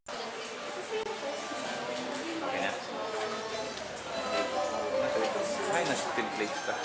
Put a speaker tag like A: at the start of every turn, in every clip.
A: Okay na. Ay, nasa template pa.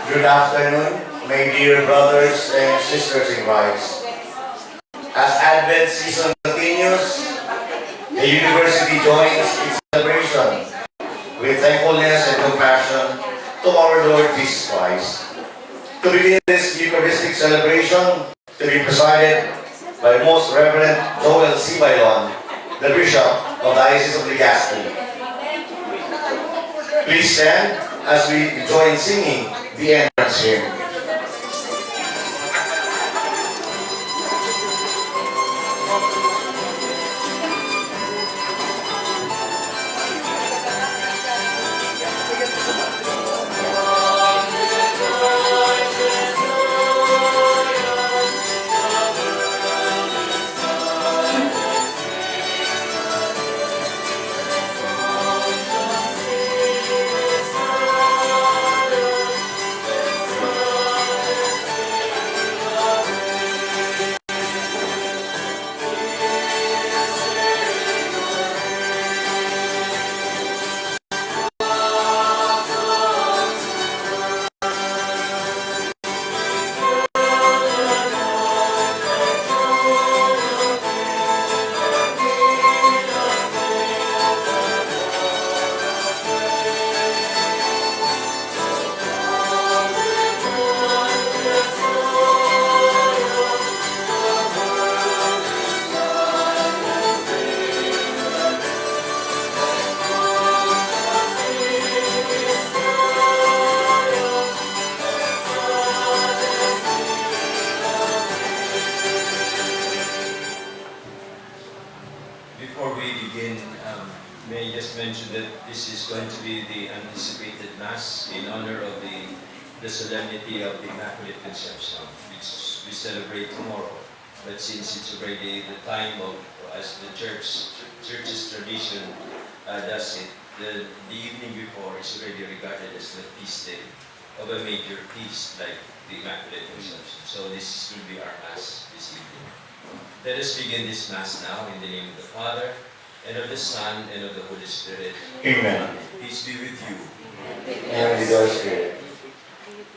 B: Good afternoon, my dear brothers and sisters in Christ. As Advent season continues, the university joins its celebration with thankfulness and compassion to our Lord Jesus Christ. To begin this Eucharistic celebration, to be presided by Most Reverend Joel C. Bailon, the Bishop of the Diocese of Legazpi. Please stand as we join singing the entrance hymn.
C: is going to be the anticipated Mass in honor of the solemnity of the Immaculate Conception, which we celebrate tomorrow. But since it's already the time of, as the church's tradition does it, the evening before is already regarded as the feast day of a major feast like the Immaculate Conception. So this will be our Mass this evening. Let us begin this Mass now in the name of the Father, and of the Son, and of the Holy Spirit.
B: Amen.
C: Peace be with you.
B: And with your spirit.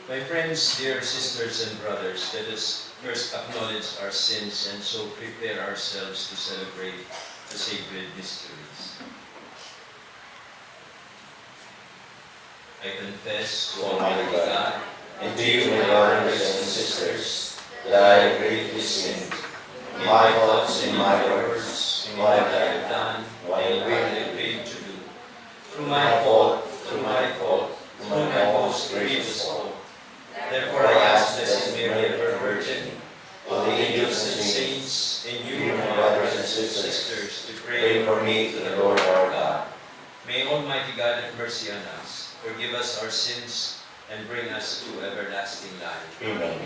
C: My friends, dear sisters and brothers, let us first acknowledge our sins and so prepare ourselves to celebrate the sacred mysteries. I confess to Almighty God and to you, my brothers and sisters, that I have greatly sinned in my thoughts and my words, in what I have done, and what I failed to do. Through my fault, through my most grievous fault. Therefore I ask Blessed Mary, ever Virgin, all the angels and saints, and you, my brothers and sisters, to pray for me to the Lord our God. May Almighty God have mercy on us, forgive us our sins, and bring us to everlasting life.
B: Amen.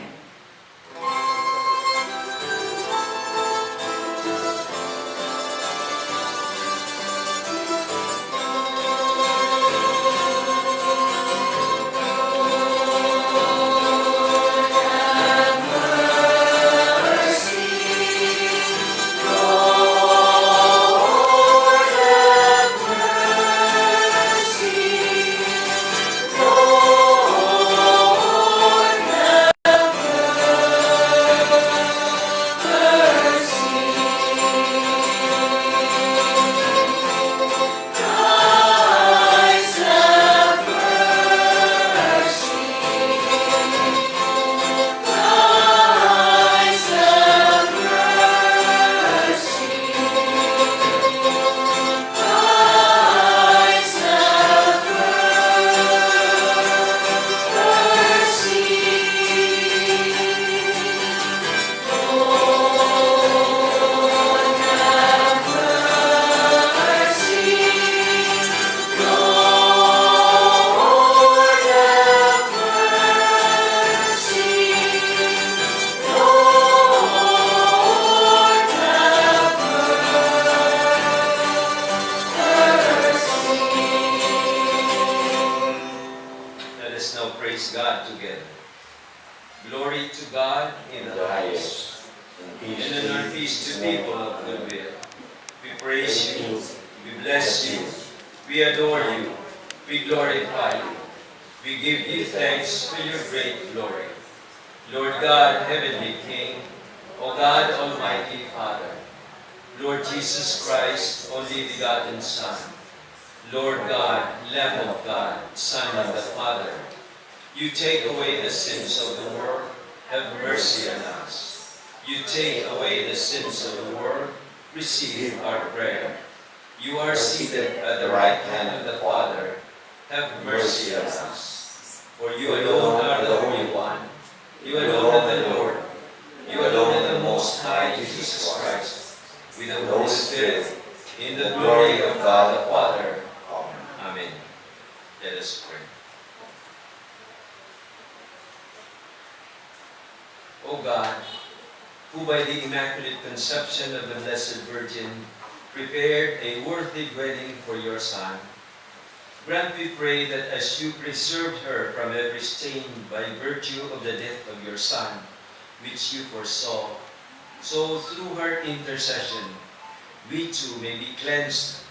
C: O God, who by the Immaculate Conception of the Blessed Virgin prepared a worthy dwelling for your Son, grant, we pray, that as you preserved her from every stain by virtue of the death of your Son, which you foresaw, so through her intercession, we too may be cleansed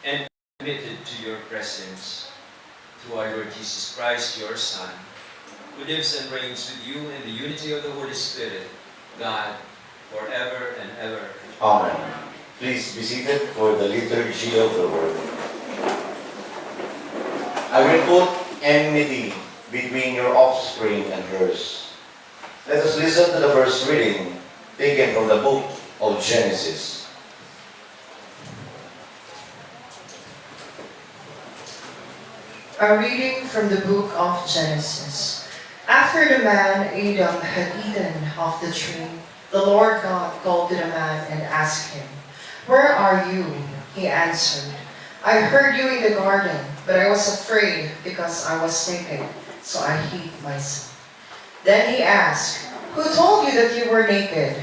C: and admitted to your presence. Through our Lord Jesus Christ, your Son, who lives and reigns with you in the unity of the Holy Spirit, God, forever and ever.
B: Amen. Please be seated for the liturgy of the word. I will put enmity between your offspring and hers. Let us listen to the first reading taken from the book of Genesis.
D: A reading from the book of Genesis. After the man Adam had eaten of the tree, the Lord God called to the man and asked him, "Where are you?" He answered, I heard you in the garden, but I was afraid because I was naked, so I hid myself. Then he asked, who told you that you were naked?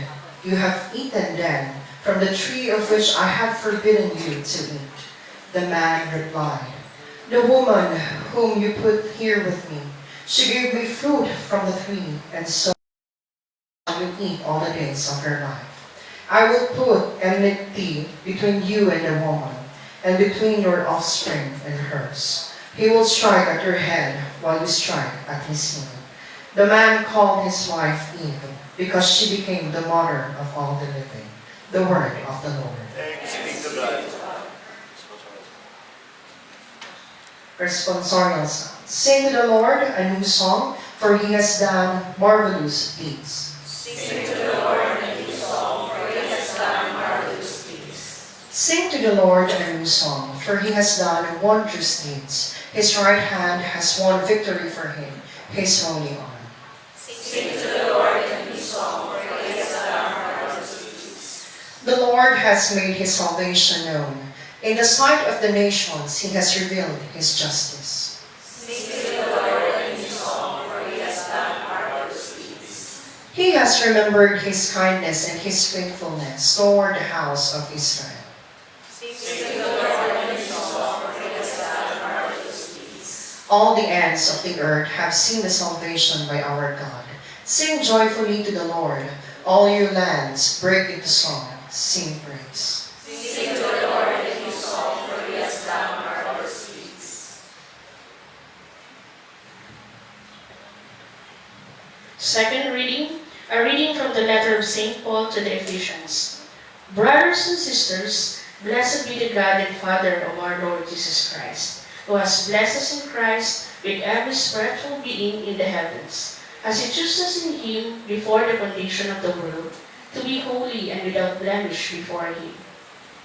D: You have eaten then from the tree of which I have forbidden you to eat. The man replied, the woman whom you put here with me, she gave me fruit from the tree, and so you eat all the days of your life. I will put enmity between you and the woman, and between your offspring and hers. He will strike at your head, while you strike at his heel. The man called his wife Eve, because she became the mother of all the living. The word of the Lord.
B: Thanks be to God.
D: Responsorial Psalm. Sing to the Lord a new song, for he has done marvelous deeds. Sing to the Lord a new song, for he has done wondrous deeds. His right hand has won victory for him, his holy arm. The Lord has made his salvation known. In the sight of the nations, he has revealed his justice. He has remembered his kindness and his faithfulness toward the house of Israel. All the ends of the earth have seen the salvation by our God. Sing joyfully to the Lord, all you lands, break into song, sing praise.
E: Second reading, a reading from the letter of St. Paul to the Ephesians. Brothers and sisters, blessed be the God and Father of our Lord Jesus Christ, who has blessed us in Christ with every spiritual being in the heavens, as he chose us in him before the foundation of the world, to be holy and without blemish before him.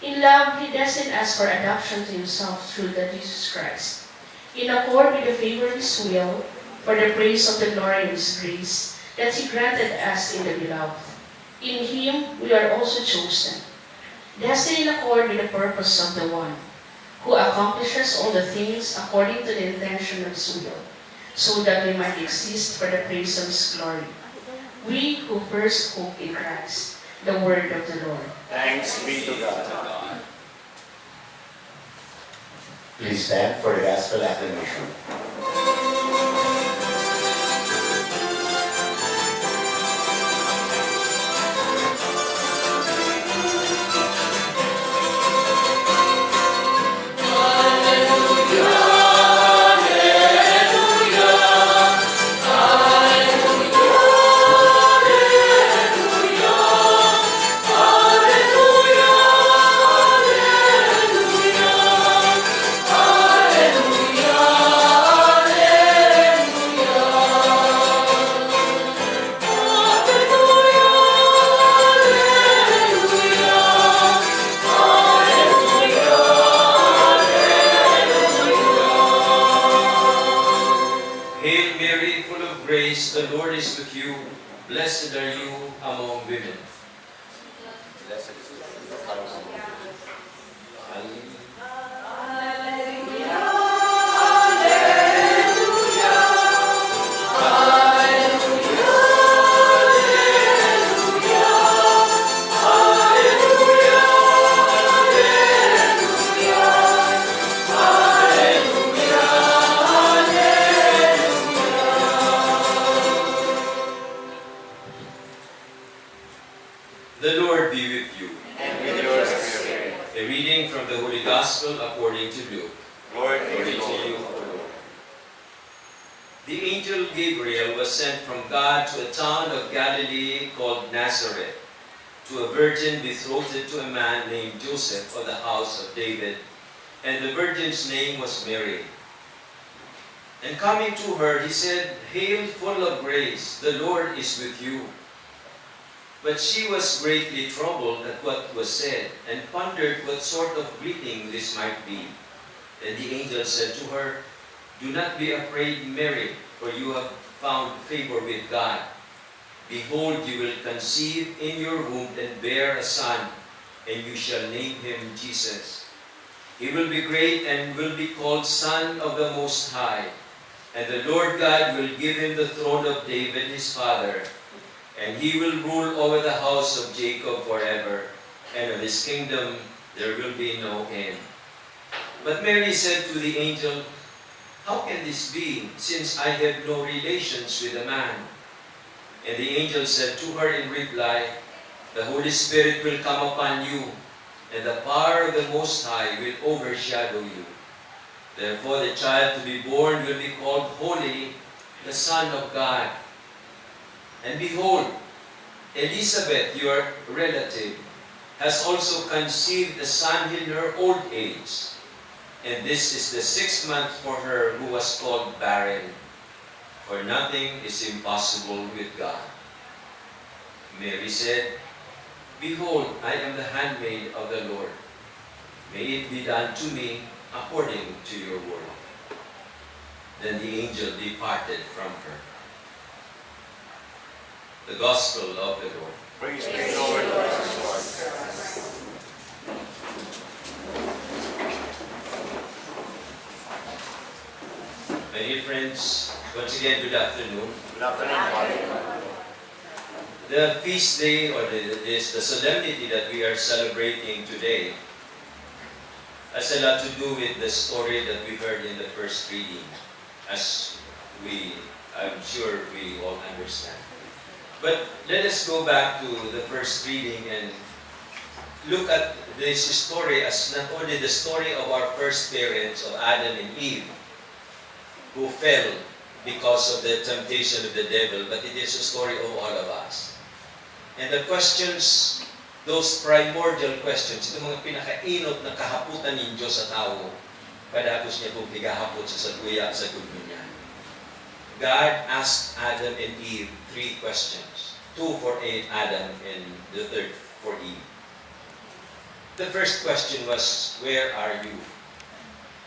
E: In love, he destined us for adoption to himself through the Jesus Christ, in accord with the favor of his will, for the praise of the glory of his grace, that he granted us in the beloved. In him we are also chosen, destined in accord with the purpose of the one, who accomplishes all the things according to the intention of his will, so that we might exist for the praise of his glory. We who first hope in Christ, the word of the Lord.
B: Thanks be to God. Please stand for the gospel acclamation.
C: Hail Mary, full of grace, the Lord is with you. Blessed are you among women. The Lord be with you.
B: And with your spirit.
C: A reading from the Holy Gospel according to Luke.
B: Lord,
C: Glory to you, O Lord. The angel Gabriel was sent from God to a town of Galilee called Nazareth, to a virgin betrothed to a man named Joseph of the house of David, and the virgin's name was Mary. And coming to her, he said, Hail, full of grace, the Lord is with you. But she was greatly troubled at what was said, and pondered what sort of greeting this might be. Then the angel said to her, Do not be afraid, Mary, for you have found favor with God. Behold, you will conceive in your womb and bear a son, and you shall name him Jesus. He will be great and will be called Son of the Most High. And the Lord God will give him the throne of David his father, and he will rule over the house of Jacob forever, and of his kingdom there will be no end. But Mary said to the angel, "How can this be, since I have no relations with a man?" And the angel said to her in reply, "The Holy Spirit will come upon you, and the power of the Most High will overshadow you. Therefore the child to be born will be called Holy, the Son of God. And behold, Elizabeth, your relative, has also conceived a son in her old age. And this is the 6th month for her who was called barren. For nothing is impossible with God." Mary said, "Behold, I am the handmaid of the Lord. May it be done to me according to your word." Then the angel departed from her. The Gospel of the Lord.
B: Praise be the Lord.
C: My dear friends, once again, good afternoon.
B: Good afternoon, Father.
C: The feast day or the solemnity that we are celebrating today has a lot to do with the story that we heard in the first reading, as I'm sure we all understand. But let us go back to the first reading and look at this story as not only the story of our first parents, of Adam and Eve, who fell because of the temptation of the devil, but it is a story of all of us. And the questions, those primordial questions, ito mga pinakainot na kahaputan ng Diyos sa tao, kadagos niya kung gigahapot sa tuya sa gulo niya. God asked Adam and Eve 3 questions. 2 for Adam and the 3rd for Eve. The first question was, where are you?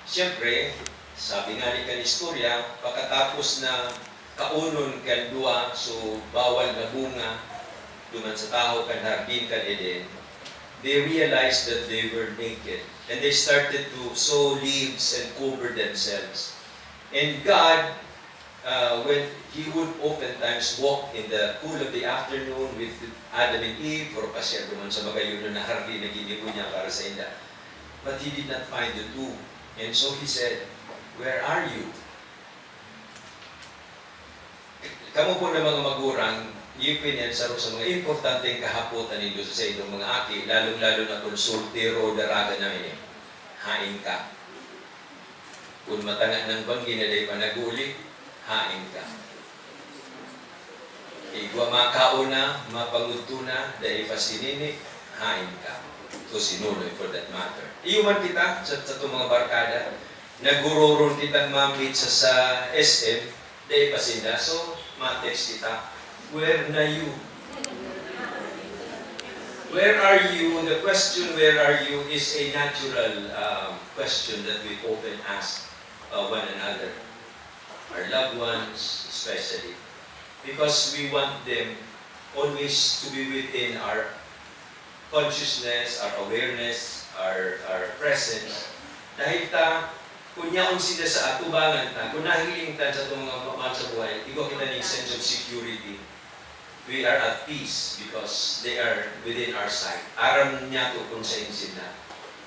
C: Siyempre, sabi nga ni kanistorya, pagkatapos na kaunon kan duwa, so bawal na bunga, duman sa tao kan hardin kan Eden, they realized that they were naked. And they started to sow leaves and cover themselves. And God, when He would oftentimes walk in the cool of the afternoon with Adam and Eve, or pasya duman sa magayon na hardin na ginibo niya para sa inda. But He did not find the two. And so He said, where are you? Kamu po na mga magurang, ipin yan sa mga importanteng kahapotan ni Diyos sa inyong mga aki, lalong-lalo na kung sultero daraga namin eh. Hain ka. Kung matanga ng banggi na day panaguli, hain ka. Igwa makao na, mapangudto na, dahil pasinini, hain ka. To sinunoy for that matter. Iuman kita sa itong mga barkada, naguroron kitang mamit sa SM, dahil pasinda, so ma-text kita, where na you? Where are you? The question, where are you, is a natural question that we often ask one another. Our loved ones especially. Because we want them always to be within our consciousness, our awareness, our presence. Dahil kunyaon sila sa atubangan ta, kung nahiling ta sa itong mga sa buhay, ikaw kita ng sense of security. We are at peace because they are within our sight. Aram niya to kung sa sila.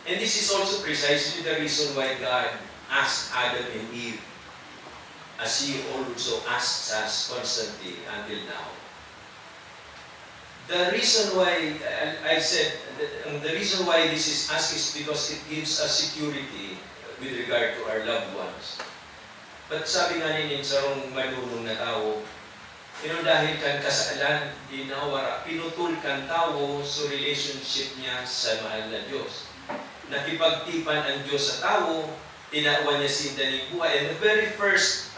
C: And this is also precisely the reason why God asked Adam and Eve, as He also asks us constantly until now. The reason why, I said, the reason why this is asked is because it gives us security with regard to our loved ones. But sabi nga ninin sa rong manunong na tao, dahil kan kasalan, dinawara, pinutol kan tao sa relationship niya sa mahal na Diyos. Nakipagtipan ang Diyos sa tao, tinawan niya sinda ng buhay. And the very first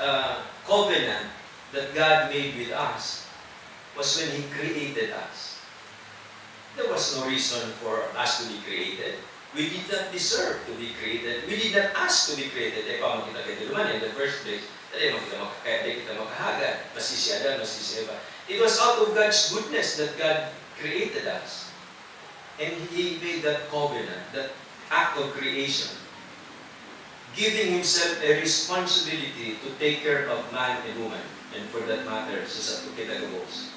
C: covenant that God made with us was when He created us. There was no reason for us to be created. We did not deserve to be created. We did not ask to be created. Paano kita kailuman in the first place? Dahil kita makahagad. Masisi Adam, masisi Eva. It was out of God's goodness that God created us. And He made that covenant, that act of creation. giving himself a responsibility to take care of man and woman, and for that matter, sa Santo Kitagabos.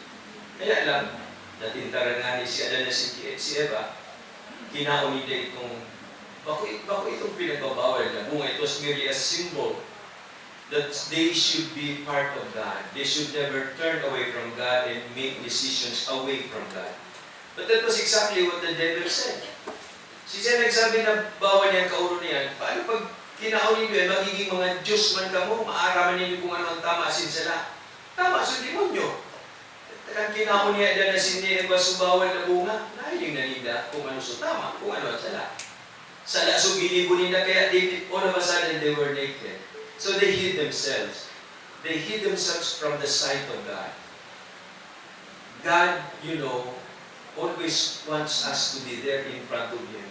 C: Kaya lang, natintaran nga ni si Adan na si Eva, kinaon nila itong, bako itong pinagbabawal na bunga. It was merely a symbol that they should be part of God. They should never turn away from God and make decisions away from God. But that was exactly what the devil said. Si Zen nagsabi na bawal yan, kaulo niyan. Paano pag kinaon ninyo, magiging mga Diyos man ka mo, maaraman ninyo kung ano ang tama sinsala. Tama, so demonyo. Ang kinaon niya na sindi ba subawal na bunga, nahiling na nila kung ano so tama, kung ano ang sala. Sala, so ginibo nila, kaya all of a sudden they were naked. So they hid themselves. They hid themselves from the sight of God. God, always wants us to be there in front of Him.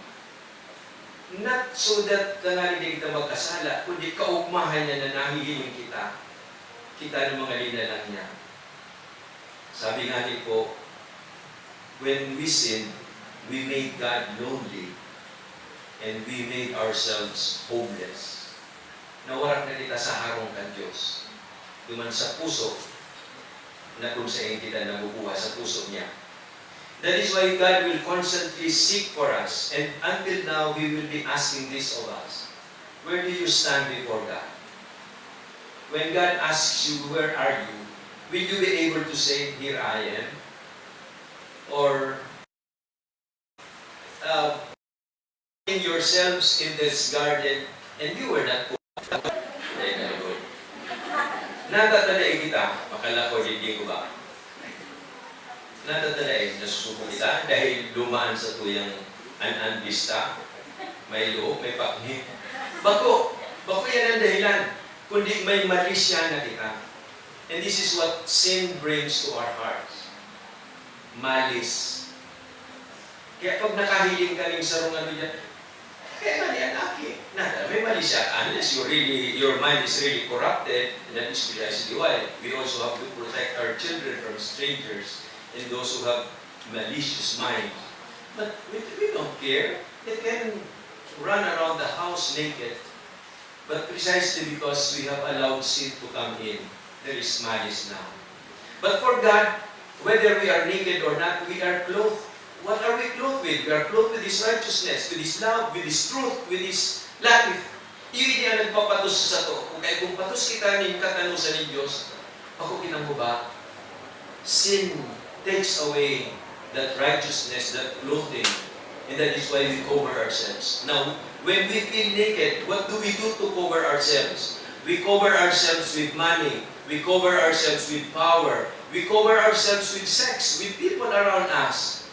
C: Not so that hindi kita magkasala, kundi kaugmahan niya na nahihiling kita. Kita ng mga linalang niya. Sabi nga po, when we sin, we made God lonely and we made ourselves homeless. Nawarak na kita sa harong ng Diyos. Duman sa puso na kung saan kita nabubuha sa puso niya. That is why God will constantly seek for us. And until now, He will be asking this of us. Where do you stand before God? When God asks you, where are you? Will you be able to say, here I am? Or in yourselves in this garden, and you were not poor. Natatalain kita, makala ko hindi ko ba? Natatalain, nasusuko kita dahil lumaan sa tuyang ananbista, may loob, may pakni. Bako yan ang dahilan, kundi may mali siya na kita. And this is what sin brings to our hearts. Malis. Kaya pag nakahiling ka rin sa rung dyan, kaya mali ang aki. May mali siya. Unless your mind is really corrupted, and that is precisely why we also have to protect our children from strangers and those who have malicious minds. But we don't care. They can run around the house naked. But precisely because we have allowed sin to come in, there is malice now. But for God, whether we are naked or not, we are clothed. What are we clothed with? We are clothed with His righteousness, with His love, with His truth, with His life. Iyon ang nagpapatos sa to. Kung patos kita ng katanusan ni Diyos, ako kinang mo ba? Sin takes away that righteousness, that clothing, and that is why we cover ourselves. Now, when we feel naked, what do we do to cover ourselves? We cover ourselves with money. We cover ourselves with power. We cover ourselves with sex, with people around us,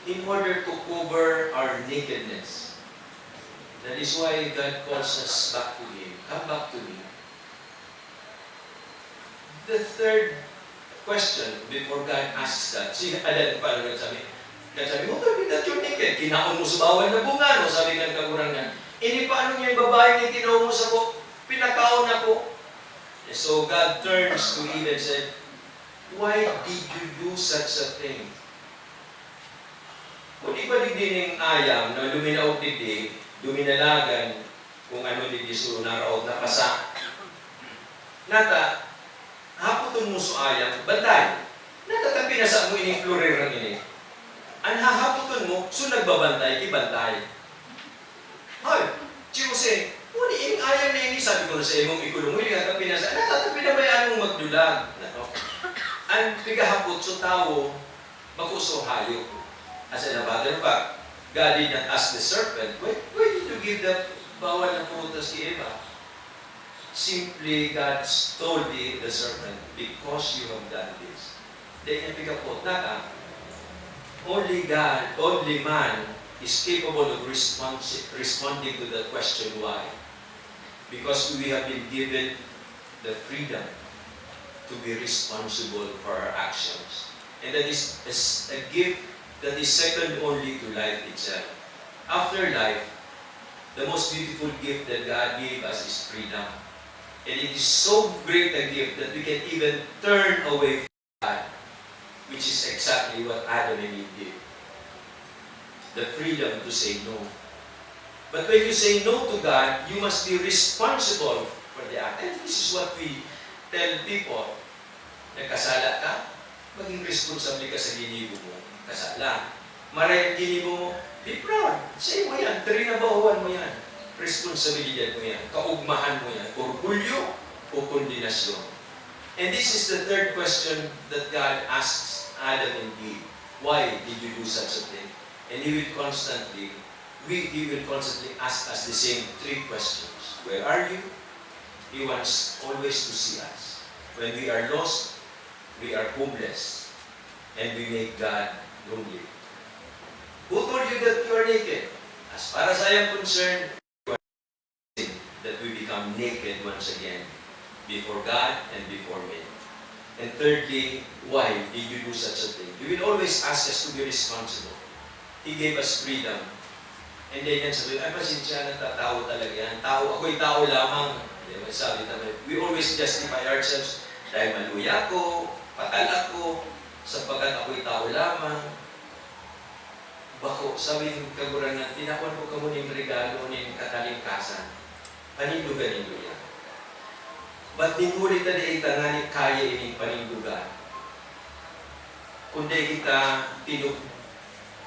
C: in order to cover our nakedness. That is why God calls us back to Him. Come back to me. The third question before God asks that, si Adan pa lang nagsabi, mo, sabi that you're naked. Kinaon mo sa bawal na bunga, no? Sabi ng kagurangan. Ini paano niya yung babae na tinaon mo sa ko? Pinakaon ako. So God turns to Eve and said, why did you do such a thing? Kung ipalig din ng ayam na luminaog didi, luminalagan kung ano didi so naraog na kasa. Nata, haputon mo sa ayam, bantay. Nata, pinasa mo ining florer ini. Ang hahaputon mo, so nagbabantay, ibantay. Hoy, Jose, muli ining ayam na ini, sabi ko na sa imong ikulong, hindi nga pinasa, nata, pinabayaan mong magdulag. Ang pigahapot so tao, makuso hayo. As a matter of fact, God did not ask the serpent, why did you give that bawal na prutas kay Eva? Simply, God told the serpent, because you have done this. Then, pigahapot na only God, only man is capable of responding to the question why. Because we have been given the freedom to be responsible for our actions. And that is a gift that is second only to life itself. After life, the most beautiful gift that God gave us is freedom. And it is so great a gift that we can even turn away from God, which is exactly what Adam and Eve did. The freedom to say no.
F: But when you say no to God, you must be responsible for the act. And this is what we tell people. Nagkasala ka, maging responsable ka sa ginibo mo. Kasala. Maray ginibo mo, be proud. Say mo yan, trinabahuan mo yan. Responsibilidad mo yan, kaugmahan mo yan, orgulyo o kondinasyon. And this is the third question that God asks Adam and Eve. Why did you do such a thing? And He will constantly ask us the same three questions. Where are you? He wants always to see us. When we are lost, we are homeless, and we make God lonely. Who told you that you are naked? As far as I am concerned, that we become naked once again before God and before men. And thirdly, why did you do such a thing? He will always ask us to be responsible. He gave us freedom. And then yan sabi, ay pasensya, nagtatawa talaga yan. Ako'y tao lamang. Sabi naman, we always justify ourselves dahil maluya ko, patal ako, sapagkat ako'y tao lamang. Bako, sabi ng kagurangan, tinakuan ko ka mo ng regalo ng katalingkasan. Panindugan niyo yan. Ba't ningulit na di ita nga ni kaya ining panindugan? Kundi kita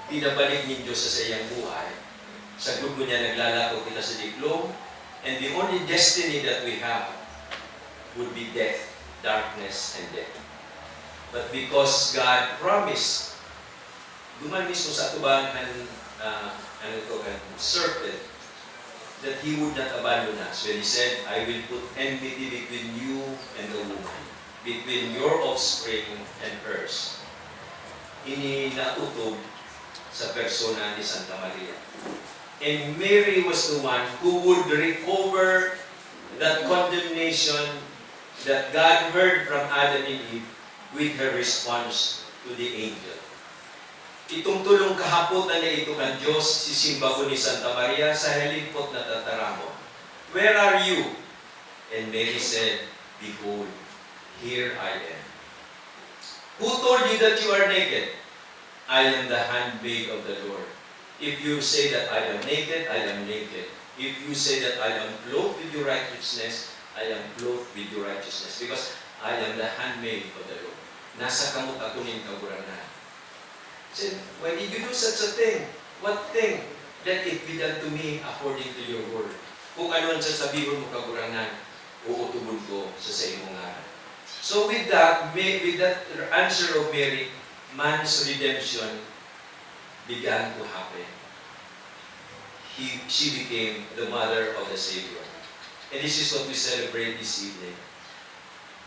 F: pinabalik ninyo sa iyang buhay. Sa grupo niya naglalako kita sa diplom, and the only destiny that we have would be death, darkness, and death. But because God promised, duman mismo sa atubang serpent, that He would not abandon us. When He said, I will put enmity between you and the woman, between your offspring and hers. Ininautob sa persona ni Santa Maria. And Mary was the one who would recover that condemnation that God heard from Adam and Eve with her response to the angel. Itong tulong kahapotan na ito ng Diyos, sisimba ko ni Santa Maria sa halimpot na tataramo. Where are you? And Mary said, Behold, here I am. Who told you that you are naked? I am the handmaid of the Lord. If you say that I am naked, I am naked. If you say that I am clothed with your righteousness, I am clothed with your righteousness. Because I am the handmaid of the Lord. Nasa kamot ako ng kagurangan. Said, why did you do such a thing? What thing? Let it be done to me according to your word. Kung ano ang sasabihin mo kagurangan, uutubod ko sa imong ngaran. So with that answer of Mary, man's redemption began to happen. She became the mother of the Savior. And this is what we celebrate this evening.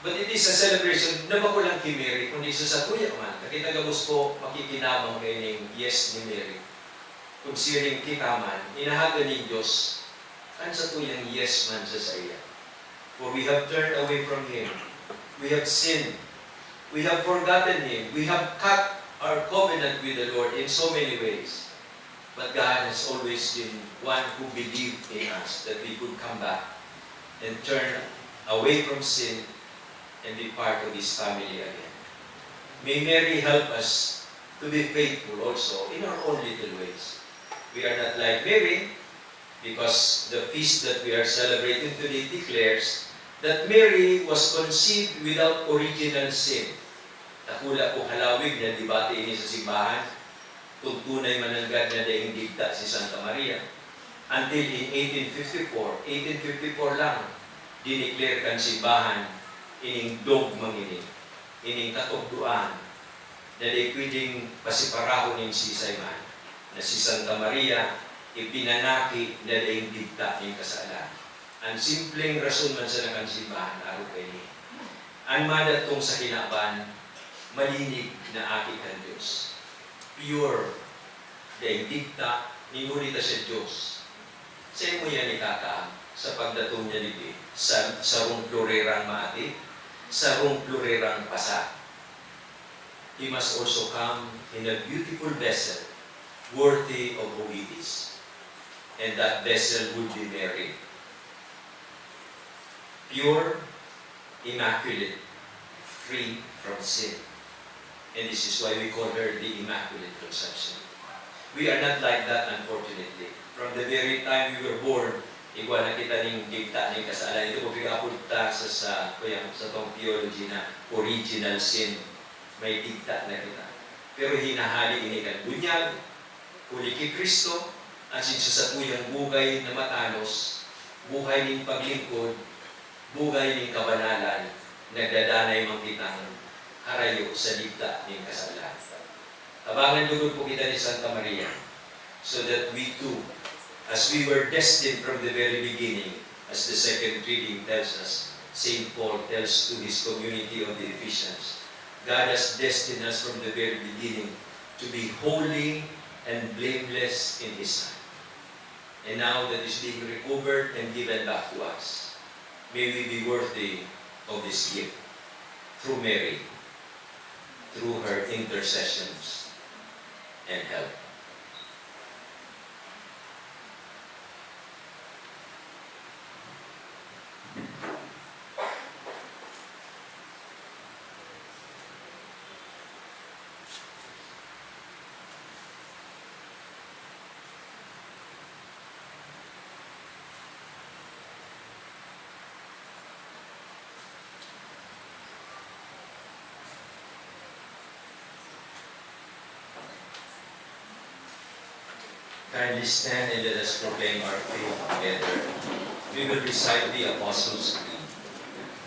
F: But it is a celebration na ba ko lang kay Mary, kundi sa tuya man. Nakita gabos ko, makikinabang kayo ng yes ni Mary. Kung siring kita man, inahaga ni Diyos, kan sa tuyang yes man sa iya. For we have turned away from Him. We have sinned. We have forgotten Him. We have cut our covenant with the Lord in so many ways. But God has always been one who believed in us, that we could come back and turn away from sin and be part of His family again. May Mary help us to be faithful also in our own little ways. We are not like Mary, because the feast that we are celebrating today declares that Mary was conceived without original sin. Takula po halawig na debate ini sa simbahan, kung tunay mananggad na daing digta si Santa Maria. Until in 1854 lang, dineclare kan simbahan ining dogmang ining katugduan, na di pwedeng pasiparahon ng sisay man, na si Santa Maria ipinanaki na daing digta ng kasalan. Ang simpleng rason man sa nakansimbahan, araw kayo ni. Ang madatong sa kinaban, malinig na akit ang Diyos. Pure, daing digta, ningunita sa Diyos. Sa mo yan ikakaam, sa pagdatong niya nito, sa rong plurerang maati, sa rong plurerang pasa. He must also come in a beautiful vessel, worthy of who He is. And that vessel would be Mary. Pure, immaculate, free from sin. And this is why we call her the Immaculate Conception. We are not like that, unfortunately. From the very time we were born, igual na kita ning digta ning kasalan. Ito po bigapod ta sa tong theology na original sin. May digta na kita. Pero hinahali ini kan bunyag, uli kay Kristo, at sa tuyang bugay na matanos, buhay ning paglingkod, buhay ning kabanalan, nagdadanay mang kitang harayo sa digta ning kasalan. Tabangan lugod po kita ni Santa Maria, so that we too, as we were destined from the very beginning, as the second reading tells us, St. Paul tells to his community of the Ephesians, God has destined us from the very beginning to be holy and blameless in His sight. And now that is being recovered and given back to us, may we be worthy of this gift through Mary, through her intercessions and help. Kindly stand and let us proclaim our faith together. We will recite the Apostles' Creed.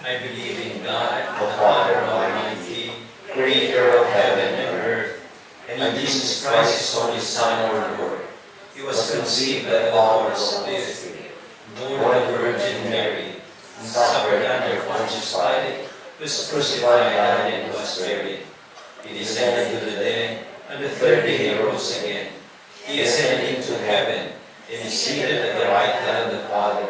F: I believe in God, the Father Almighty, creator of heaven and earth, and in Jesus Christ, His only Son, our Lord. He was conceived by the Holy Spirit, born of the Virgin Mary, and suffered under Pontius Pilate, was crucified, died, and was buried. He descended to the dead, and the third day He rose again. He ascended into heaven, and is seated at the right hand of the Father.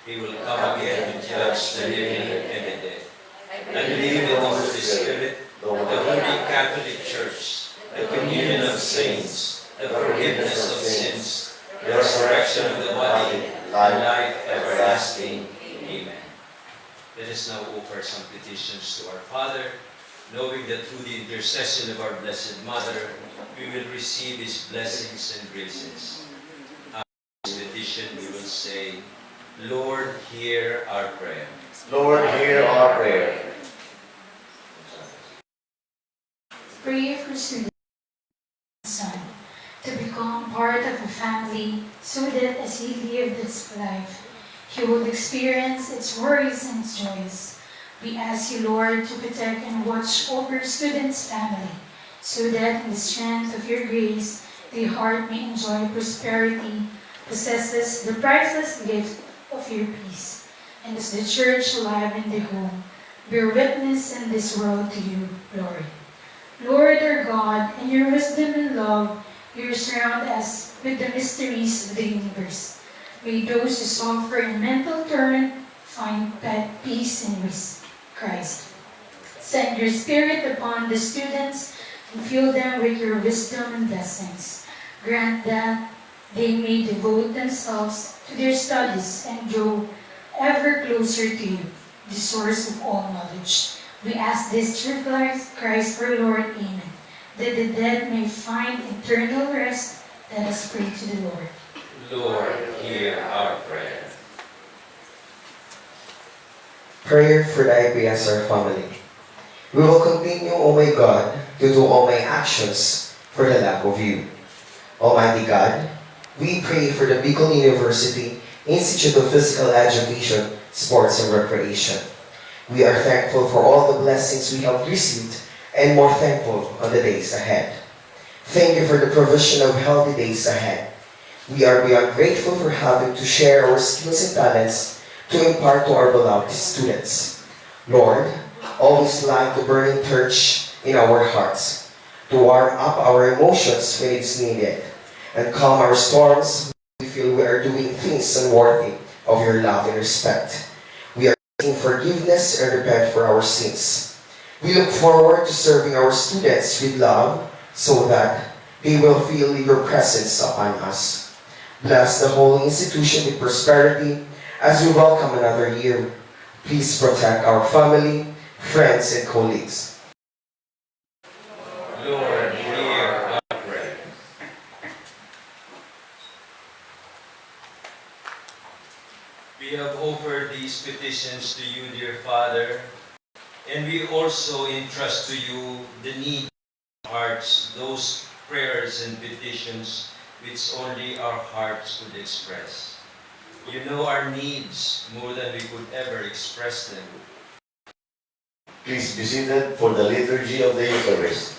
F: He will come again to judge the living and the dead. I believe in the Holy Spirit, the Holy Catholic Church, the communion of saints, the forgiveness of sins, the resurrection of the body, and life everlasting. Amen. Let us now offer some petitions to our Father, knowing that through the intercession of our Blessed Mother, we will receive His blessings and graces. After this petition, we will say, Lord, hear our prayer.
B: Lord, hear our prayer.
G: Pray for student son to become part of a family so that as he lived his life, he would experience its worries and its joys. We ask you, Lord, to protect and watch over students' family, so that in the strength of your grace, their heart may enjoy prosperity, possesses the priceless gift of your peace. And as the church alive in the home, bear witness in this world to you, Lord. Lord our God, in your wisdom and love, you surround us with the mysteries of the universe. May those who suffer in mental torment find peace in Christ. Send your Spirit upon the students and fill them with your wisdom and blessings. Grant that they may devote themselves to their studies and grow ever closer to you, the source of all knowledge. We ask this through Christ our Lord. Amen. That the dead may find eternal rest. Let us pray to the Lord.
F: Lord, hear our prayer.
H: Prayer for the IPSR family. We will continue, O my God, to do all my actions for the lack of you. Almighty God, we pray for the Bicol University Institute of Physical Education, Sports and Recreation. We are thankful for all the blessings we have received and more thankful on the days ahead. Thank you for the provision of healthy days ahead. We are beyond grateful for having to share our skills and talents to impart to our beloved students. Lord, always light the burning torch in our hearts, to warm up our emotions when it's needed, and calm our storms when we feel we are doing things unworthy of your love and respect. We are seeking forgiveness and repent for our sins. We look forward to serving our students with love so that they will feel your presence upon us. Bless the whole institution with prosperity as we welcome another year. Please protect our family, friends, and colleagues.
F: Lord, hear our prayer. We have offered these petitions to you, dear Father, and we also entrust to you the need of our hearts, those prayers and petitions which only our hearts could express. You know our needs more than we could ever express them.
B: Please be seated for the liturgy of the Eucharist.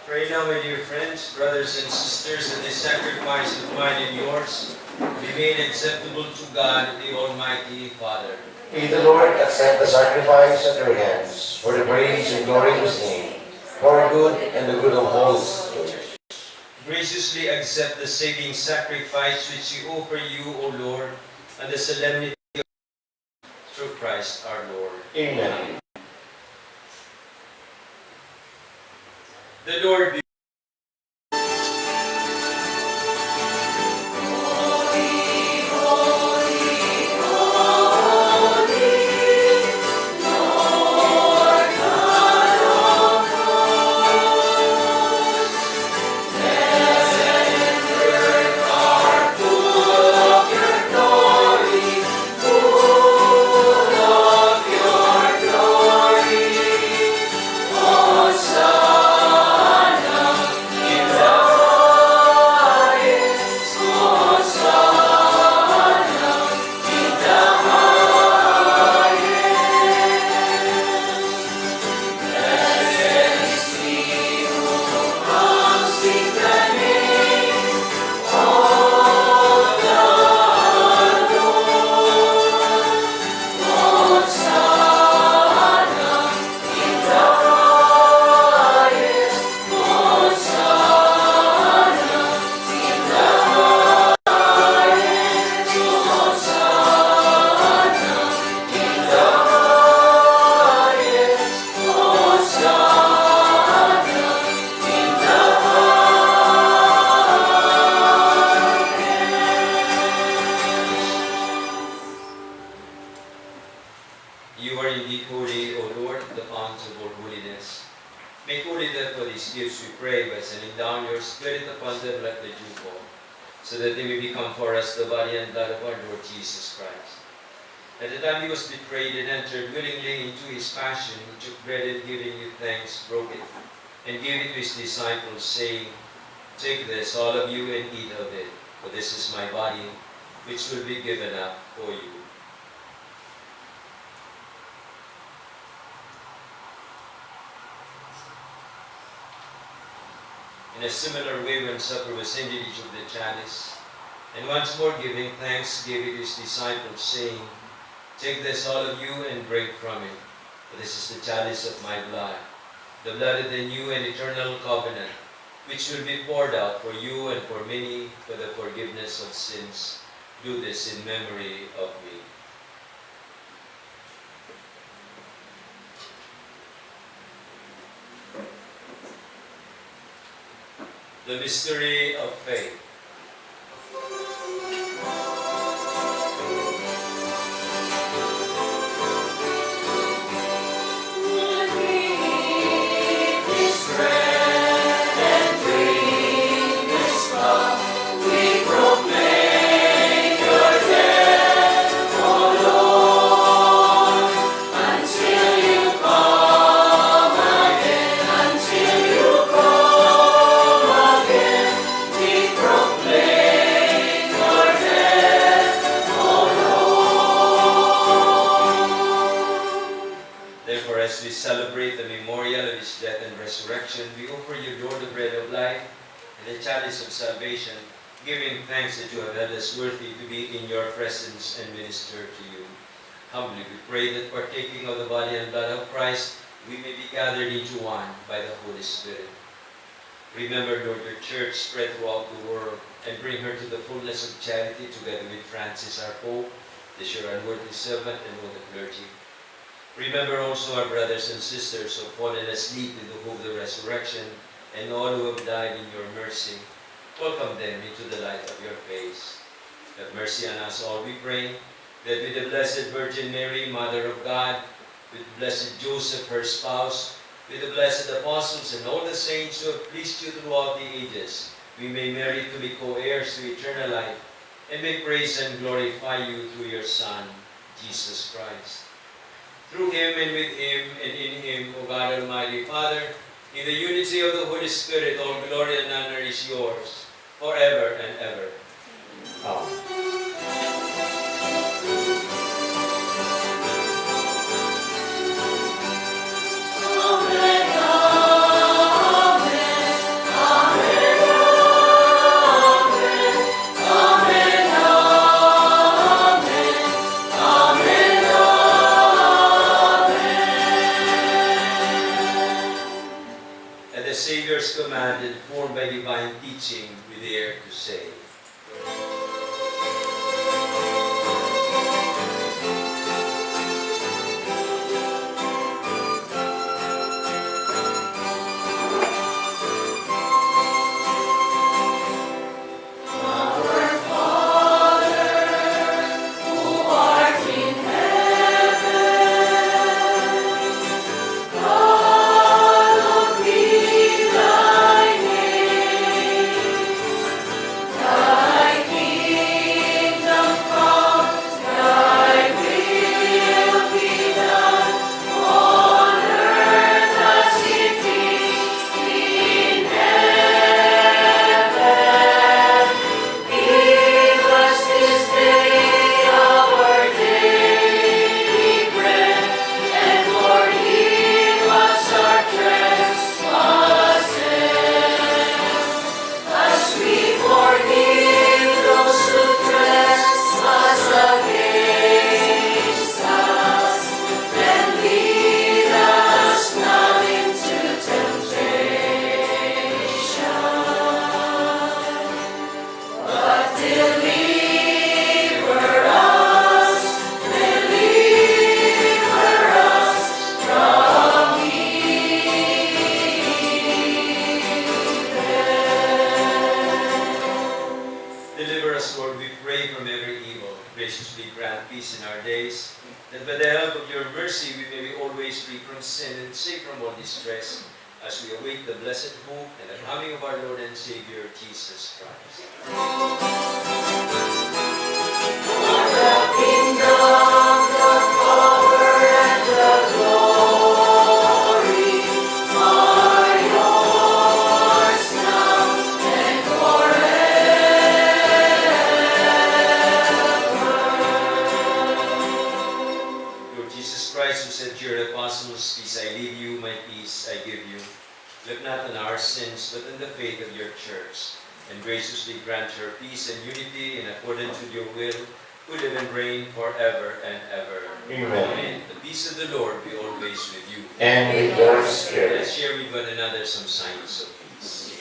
F: Pray now, my dear friends, brothers and sisters, that the sacrifice of mine and yours be made acceptable to God, the Almighty Father.
B: May the Lord accept the sacrifice at your hands for the praise and glory of His name, for our good and the good of all His church.
F: Graciously accept the saving sacrifice which we offer you, O Lord, and the solemnity of through Christ our Lord.
B: Amen.
F: The Lord be
I: Hosanna.
F: them for these gifts, we pray, by sending down your Spirit upon them like the dewfall, so that they may become for us the body and blood of our Lord Jesus Christ. At the time he was betrayed and entered willingly into his passion, he took bread and giving you thanks, broke it, and gave it to his disciples, saying, "Take this, all of you, and eat of it, for this is my body, which will be given up for you." In a similar way, when supper was ended, he took the chalice, and once more giving thanks, gave it to his disciples, saying, "Take this, all of you, and drink from it, for this is the chalice of my blood, the blood of the new and eternal covenant, which will be poured out for you and for many for the forgiveness of sins. Do this in memory of me." The mystery of faith. Therefore, as we celebrate the memorial of his death and resurrection, we offer you, Lord, the bread of life and the chalice of salvation, giving thanks that you have held us worthy to be in your presence and minister to you. Humbly we pray that, partaking of the body and blood of Christ, we may be gathered into one by the Holy Spirit. Remember, Lord, your church spread throughout the world, and bring her to the fullness of charity, together with Francis, our Pope, the sure and worthy servant, and all the clergy. Remember also our brothers and sisters who have fallen asleep in the hope of the resurrection, and all who have died in your mercy. Welcome them into the light of your face. Have mercy on us all, we pray, that with the Blessed Virgin Mary, Mother of God, with Blessed Joseph, her spouse, with the blessed apostles and all the saints who have pleased you throughout the ages, we may merit to be co-heirs to eternal life, and may praise and glorify you through your Son, Jesus Christ. Through him, and with him, and in him, O God Almighty Father, in the unity of the Holy Spirit, all glory and honor is yours, forever and ever. Amen. At the Savior's command, informed by divine teaching, we dare to say, deliver us, Lord, we pray, from every evil. Graciously grant peace in our days, that by the help of your mercy we may be always free from sin and safe from all distress, as we await the blessed hope and the coming of our Lord and Savior, Jesus Christ. Lord Jesus Christ, who said to your apostles, "Peace I leave you, my peace I give you," look not on our sins, but on the faith of your church, and graciously grant her peace and unity in accordance with your will, who live and reign forever and ever.
B: Amen.
F: The peace of the Lord be always with you.
B: And with your spirit.
F: Let's share with one another some signs of peace.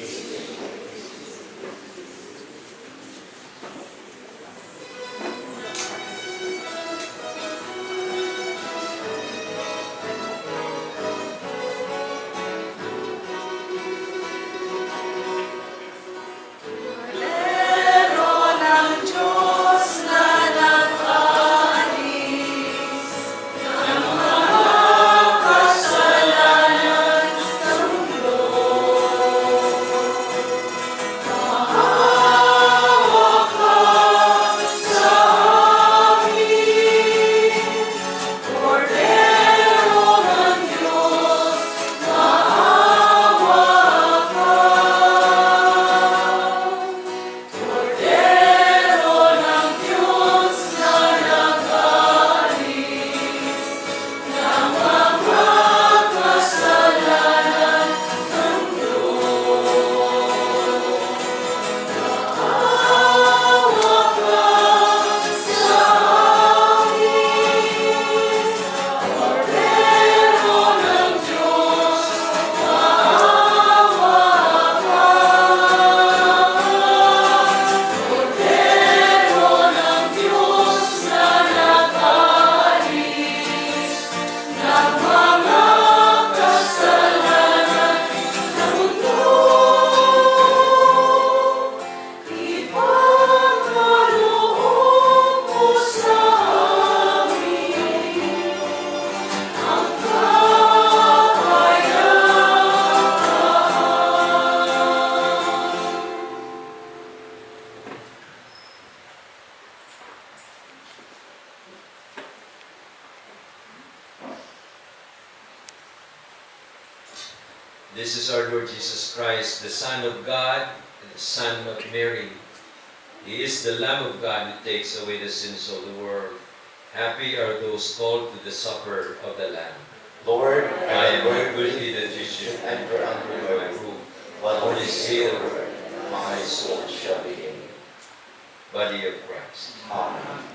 F: This is our Lord Jesus Christ, the Son of God and the Son of Mary. He is the Lamb of God who takes away the sins of the world. Happy are those called to the supper of the Lamb.
B: Lord,
F: I am not worthy that you should
B: enter under
F: my
B: your roof.
F: roof.
B: But
F: Only
B: only
F: say
B: say
F: the
B: the word, my soul shall be in you.
F: Body of Christ.
B: Amen.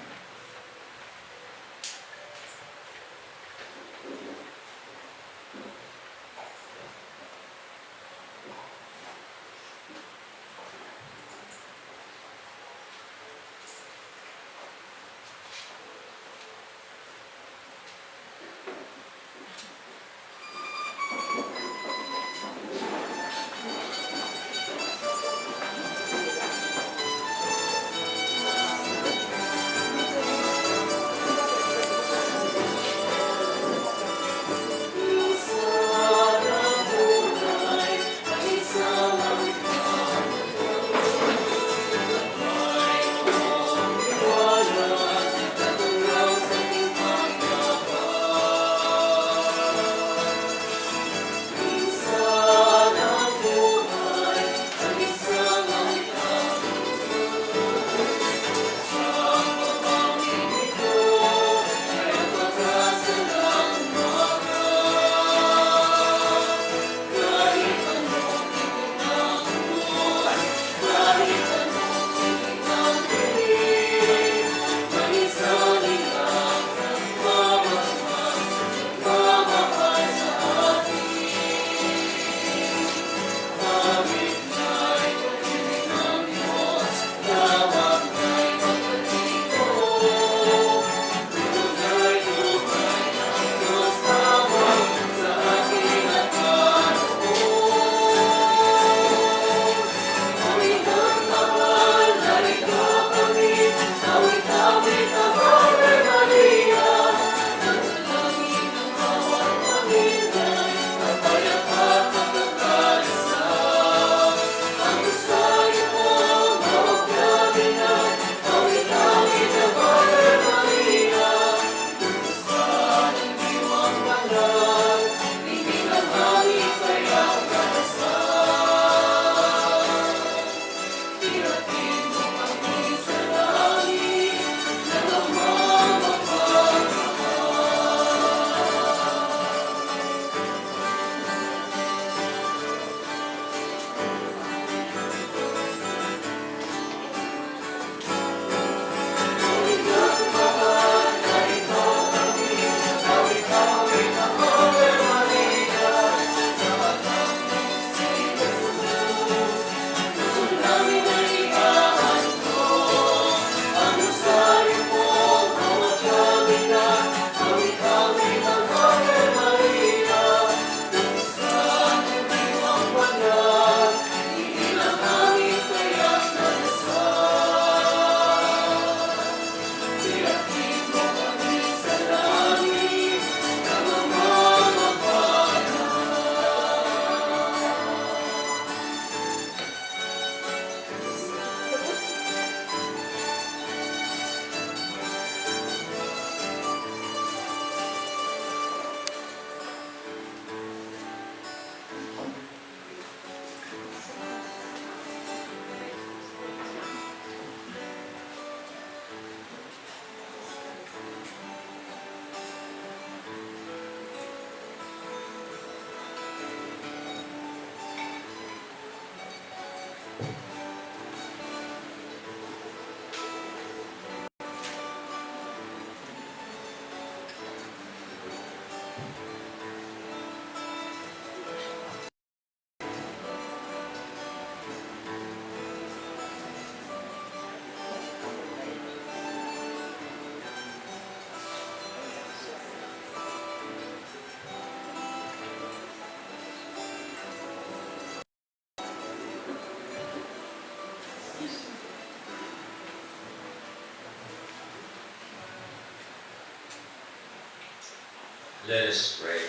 C: Let us pray.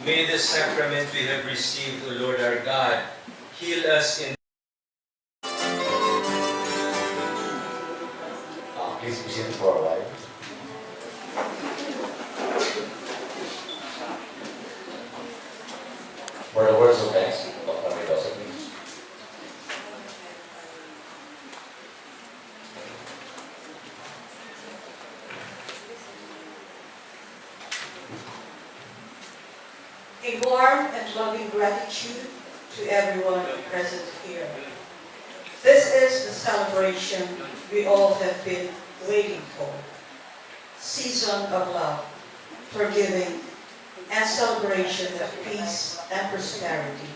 C: May the sacrament we have received, O Lord our God, heal us in
B: Please be seated for a while. For the words of thanks, Dr. Mendoza, please.
I: A warm and loving gratitude to everyone present here. This is the celebration we all have been waiting for. Season of love, forgiving, and celebration of peace and prosperity.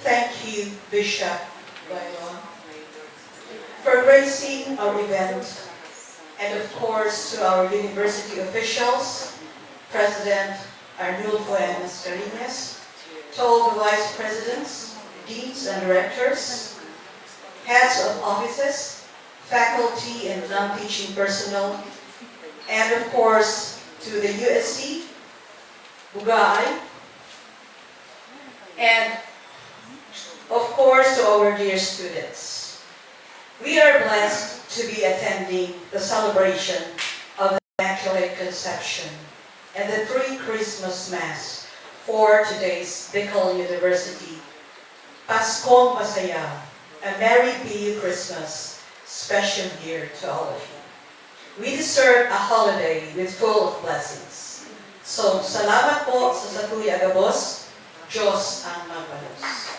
I: Thank you, Bishop Bailon, for gracing our event, and of course to our university officials, President Arnulfo M. Mascareñas, to all the vice presidents, deans and directors, heads of offices, faculty and non-teaching personnel, and of course to the USC, Bugay, and of course to our dear students. We are blessed to be attending the celebration of the Immaculate Conception and the pre-Christmas Mass for today's Bicol University. Paskong Masaya, a Merry PU Christmas, special year to all of you. We deserve a holiday with full of blessings. So, salamat po sa Satuya Agabos, Diyos ang magbalos.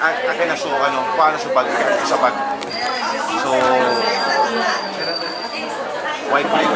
A: Akin na so, paano sa bag? Sa bag. So, Wi-Fi.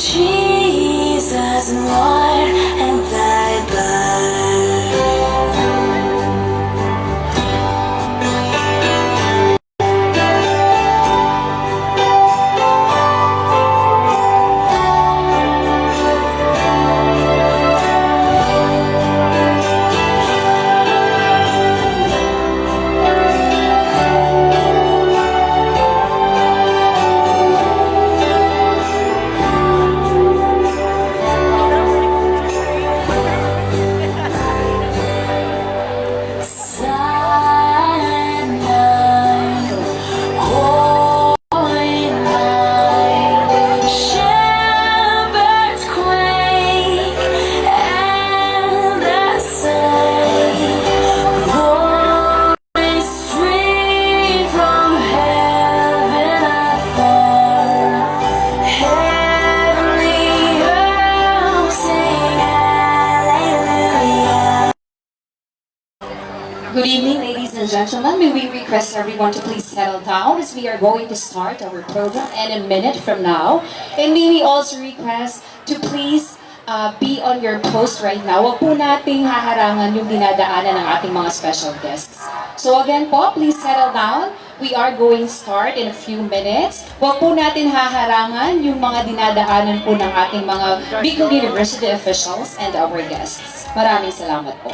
J: Jesus, Lord, and thy blood. Silent night, holy night, shepherds quake and assail. Glory stream from heaven afar. Heavenly realms sing hallelujah.
K: Good evening, ladies and gentlemen. May we request everyone to please settle down as we are going to start our program in a minute from now. And may we also request to please be on your post right now. Huwag po nating haharangan yung dinadaanan ng ating mga special guests. So again po, please settle down. We are going to start in a few minutes. Huwag po natin haharangan yung mga dinadaanan po ng ating mga Bicol University officials and our guests. Maraming salamat po.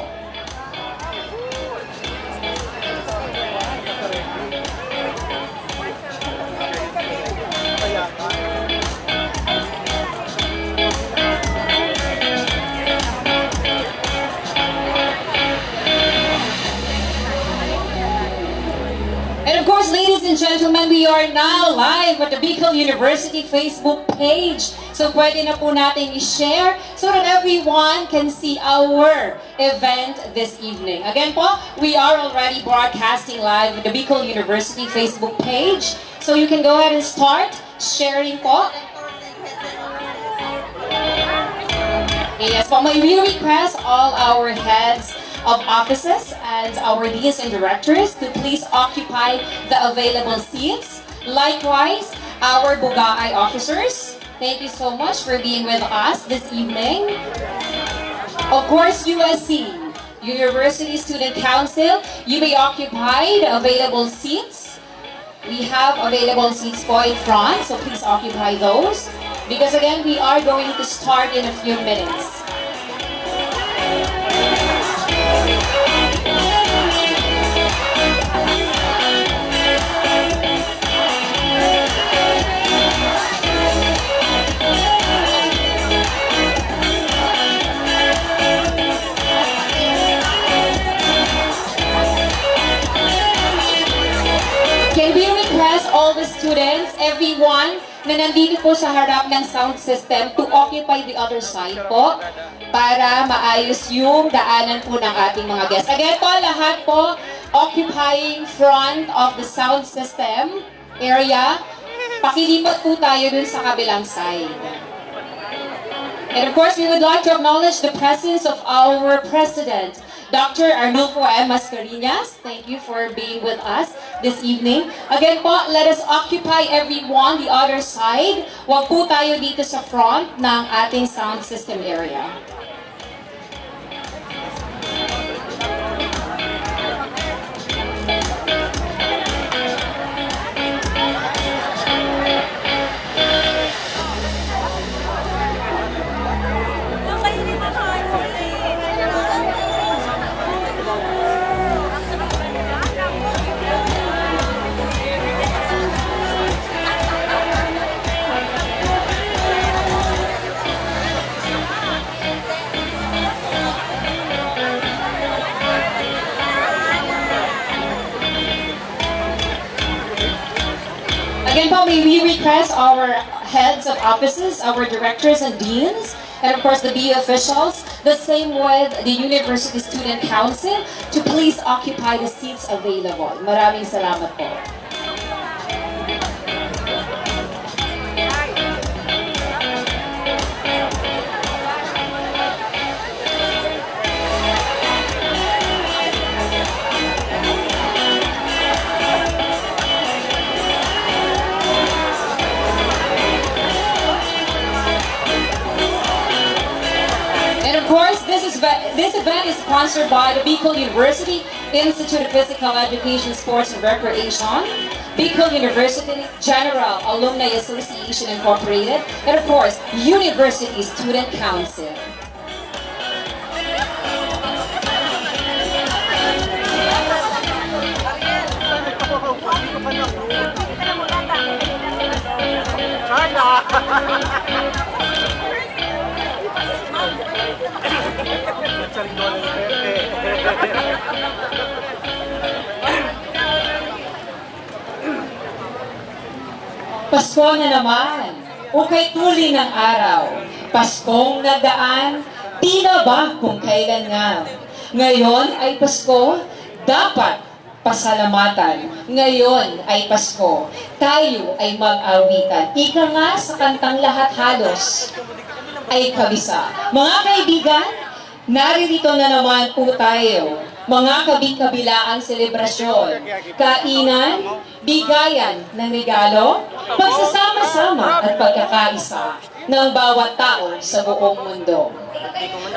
K: And of course, ladies and gentlemen, we are now live at the Bicol University Facebook page. So pwede na po natin i-share so that everyone can see our event this evening. Again po, we are already broadcasting live at the Bicol University Facebook page. So you can go ahead and start sharing po. Yes po, may we request all our heads of offices and our deans and directors to please occupy the available seats. Likewise, our Bugaay officers, thank you so much for being with us this evening. Of course, USC, University Student Council, you may occupy the available seats. We have available seats po in front, so please occupy those. Because again, we are going to start in a few minutes. Can we request all the students, everyone, na nandito po sa harap ng sound system to occupy the other side po para maayos yung daanan po ng ating mga guests. Again po, lahat po occupying front of the sound system area. Pakilipat po tayo dun sa kabilang side. And of course, we would like to acknowledge the presence of our President, Dr. Arnulfo M. Mascareñas. Thank you for being with us this evening. Again po, let us occupy everyone the other side. Huwag po tayo dito sa front ng ating sound system area. Again po, may we request our heads of offices, our directors and deans, and of course the BU officials The same with the University Student Council to please occupy the seats available. Maraming salamat po. And of course, this event is sponsored by the Bicol University Institute of Physical Education, Sports and Recreation, Bicol University General Alumni Association Incorporated, and of course, University Student Council. Pasko na naman, ukay tuli ng araw. Paskong nagdaan, di na ba kung kailan nga. Ngayon ay Pasko, dapat pasalamatan. Ngayon ay Pasko, tayo ay mag-awitan. Ika nga sa kantang lahat halos ay kabisa. Mga kaibigan, naririto na naman po tayo. Mga kabi-kabilaang selebrasyon, kainan, bigayan ng regalo, pagsasama-sama at pagkakaisa ng bawat tao sa buong mundo.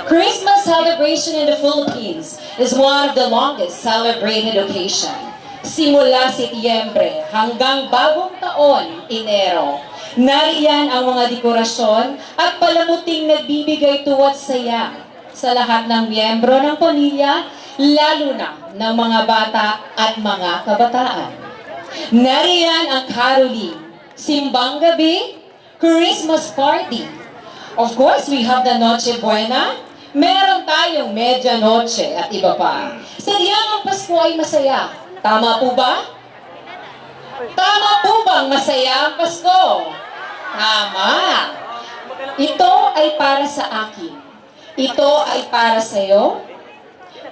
K: Christmas celebration in the Philippines is one of the longest celebrated occasion. Simula Setyembre hanggang bagong taon, Enero. Nariyan ang mga dekorasyon at palamuting nagbibigay tuwat saya sa lahat ng miyembro ng pamilya, lalo na ng mga bata at mga kabataan. Nariyan ang caroling, simbang gabi, Christmas party. Of course, we have the Noche Buena, meron tayong Medianoche at iba pa. Sadyang ang Pasko ay masaya. Tama po ba? Tama po bang masaya ang Pasko? Tama. Ito ay para sa akin. Ito ay para sa iyo,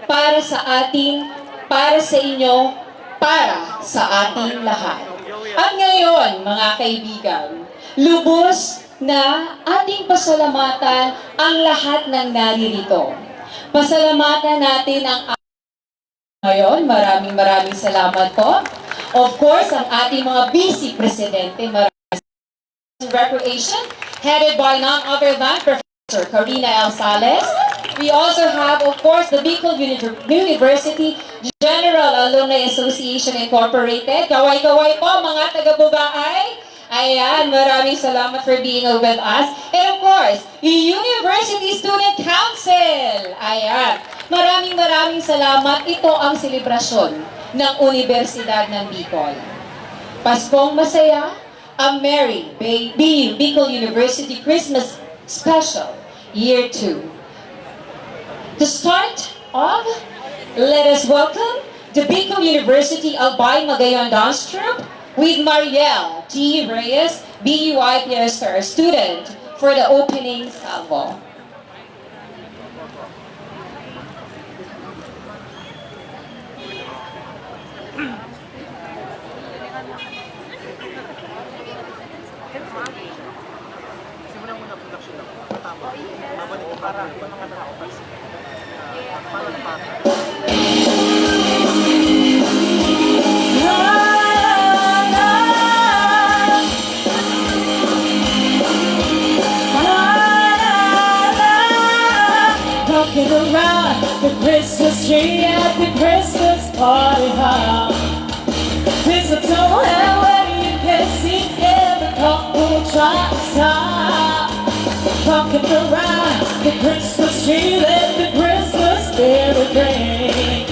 K: para sa atin, para sa inyo, para sa ating lahat. At ngayon, mga kaibigan, lubos na ating pasalamatan ang lahat ng naririto. Pasalamatan natin ang ngayon. Maraming salamat po. Of course, ang ating mga busy presidente, Recreation, headed by none other than Professor Karina L. Sales. We also have, of course, the Bicol University General Alumni Association Incorporated. Kaway-kaway po, mga taga-Bugaay. Ayan, maraming salamat for being with us. And of course, University Student Council. Ayan, maraming salamat. Ito ang selebrasyon ng Universidad ng Bicol. Paskong masaya, a Merry Bicol University Christmas Special Year 2. To start off, let us welcome the Bicol University Albay Magayon Dance Troupe with Mariel T. Reyes, BUIPS, student, for the opening salvo.
J: Walking around the Christmas tree at the Christmas party hall. Mistletoe and where you can see every couple try to stop. Walking around the Christmas tree, let the Christmas spirit ring.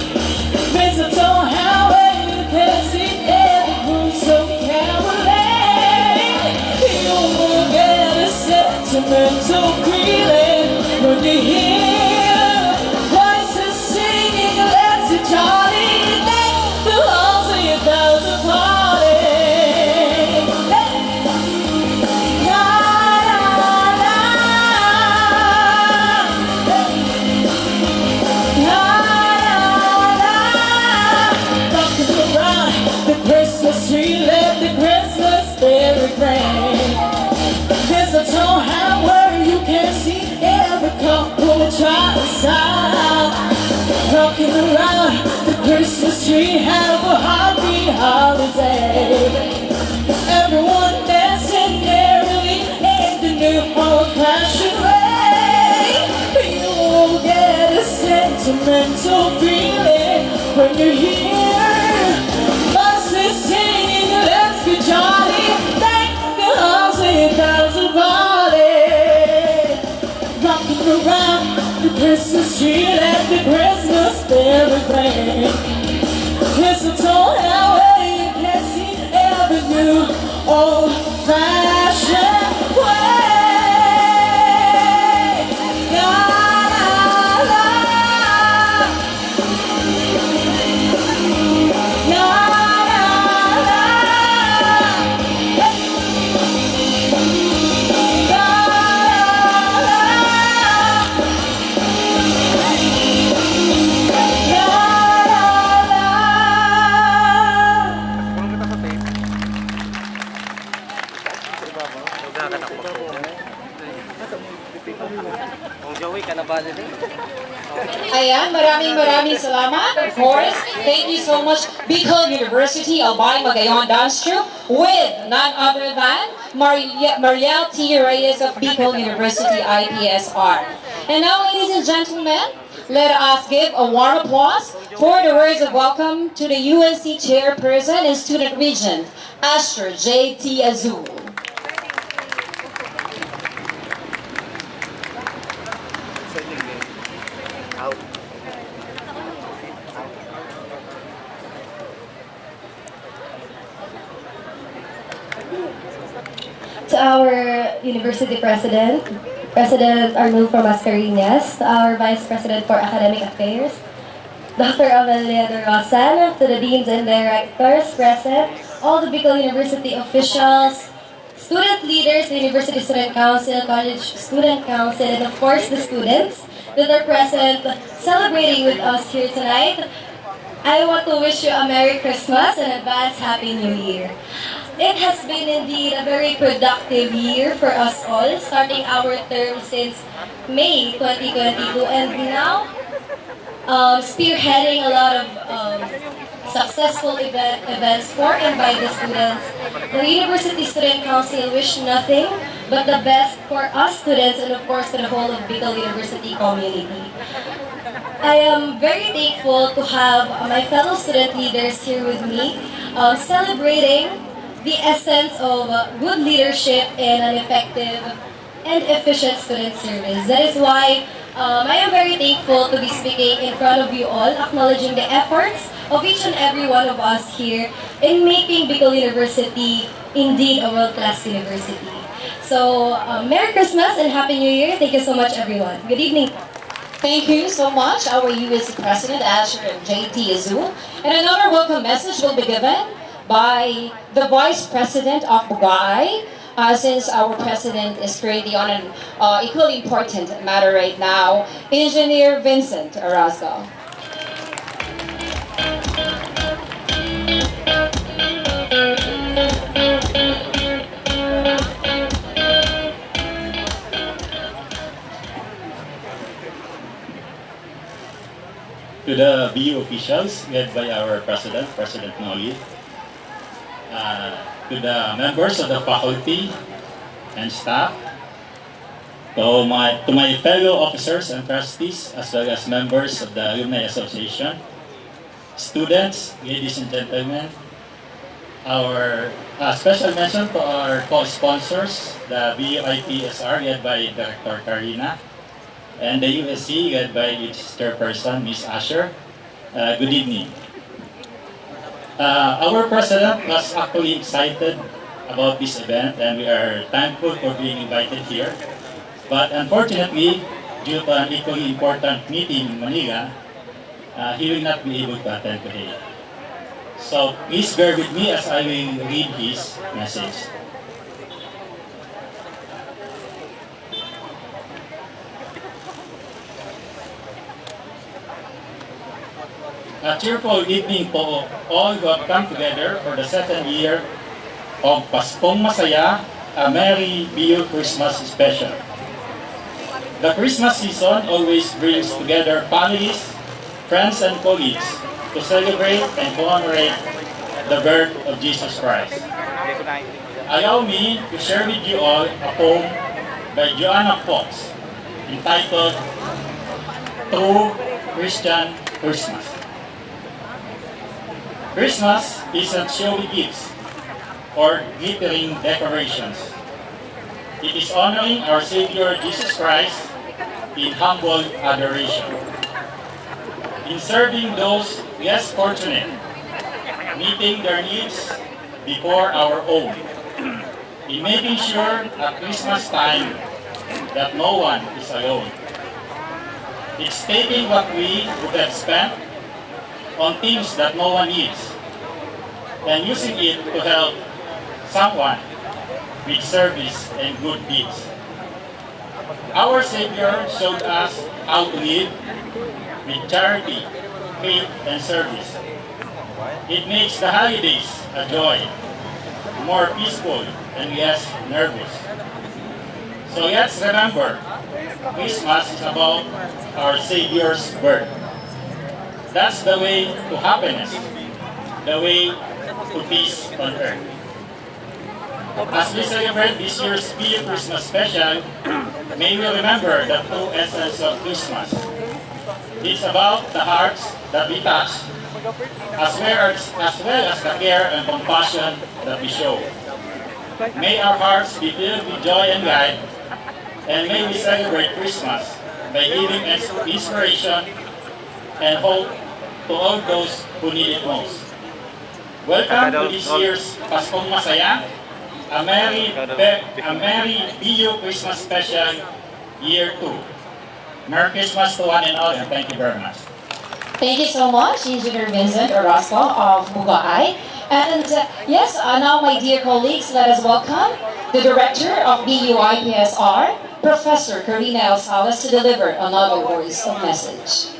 J: Mistletoe and where you can see every gruesome caroling. You will get a sentimental feeling when you hear Johnny, the halls of your thousand party. La la la. when you're here. Buses singing, let's be jolly. Thank the housing, there's a party. Rocking around the Christmas tree, let the Christmas spirit ring. Mistletoe and where you can see every new old-fashioned way. La la la, la la la,
K: Ayan, maraming salamat. Of course, thank you so much, Bicol University Albay Magayon Dance Troupe with none other than Mariel T. Reyes of Bicol University IPSR. And now, ladies and gentlemen, let us give a warm applause for the words of welcome to the UNC Chairperson and Student Regent, Asher J.T. Azul.
L: To our University President, President Arnulfo Mascareñas, to our Vice President for Academic Affairs, Dr. Amelia de Rosan, to the Deans and Directors present, all the Bicol University officials, student leaders, the University Student Council, College Student Council, and of course the students that are present celebrating with us here tonight. I want to wish you a Merry Christmas and advance Happy New Year. It has been indeed a very productive year for us all, starting our term since May 2022 and now spearheading a lot of successful events for and by the students. The University Student Council wish nothing but the best for us students and of course to the whole of Bicol University community. I am very thankful to have my fellow student leaders here with me, celebrating the essence of good leadership and an effective and efficient student service. That is why I am very thankful to be speaking in front of you all, acknowledging the efforts of each and every one of us here in making Bicol University indeed a world-class university. So, Merry Christmas and Happy New Year. Thank you so much, everyone. Good evening.
K: Thank you so much, our USC President, Asher J.T. Azul. And another welcome message will be given by the Vice President of Bugay, since our President is currently on an equally important matter right now, Engineer Vincent Orozco.
M: To the BU officials, led by our President, President Noli, to the members of the faculty and staff, to my fellow officers and trustees, as well as members of the Alumni Association, students, ladies and gentlemen, our special mention to our co-sponsors, the BU IPSR, led by Director Karina, and the USC, led by its chairperson, Ms. Asher. Good evening. Our president was actually excited about this event and we are thankful for being invited here. But unfortunately, due to an equally important meeting in Manila, he will not be able to attend today. So please bear with me as I will read his message. A cheerful evening po all who have come together for the second year of Paskong Masaya, a Merry BU Christmas Special. The Christmas season always brings together families, friends, and colleagues to celebrate and commemorate the birth of Jesus Christ. Allow me to share with you all a poem by Joanna Fox entitled True Christian Christmas. Christmas isn't showy gifts or glittering decorations. It is honoring our Savior Jesus Christ in humble adoration. In serving those less fortunate, meeting their needs before our own. In making sure at Christmas time that no one is alone. It's taking what we would have spent on things that no one needs and using it to help someone with service and good deeds. Our Savior showed us how to live with charity, faith, and service. It makes the holidays a joy, more peaceful and less nervous. So let's remember, Christmas is about our Savior's birth. That's the way to happiness, the way to peace on earth. As we celebrate this year's Bio Christmas special, may we remember the true essence of Christmas. It's about the hearts that we touch, as well as the care and compassion that we show. May our hearts be filled with joy and light, and may we celebrate Christmas by giving inspiration and hope to all those who need it most. Welcome to this year's Paskong Masaya, a Merry Bio Christmas Special Year 2. Merry Christmas to one and all, and thank you very much.
K: Thank you so much, Engineer Vincent Orozco of Bugaay. And yes, now my dear colleagues, let us welcome the Director of BUIPSR, Professor Karina El Salas, to deliver another words of message.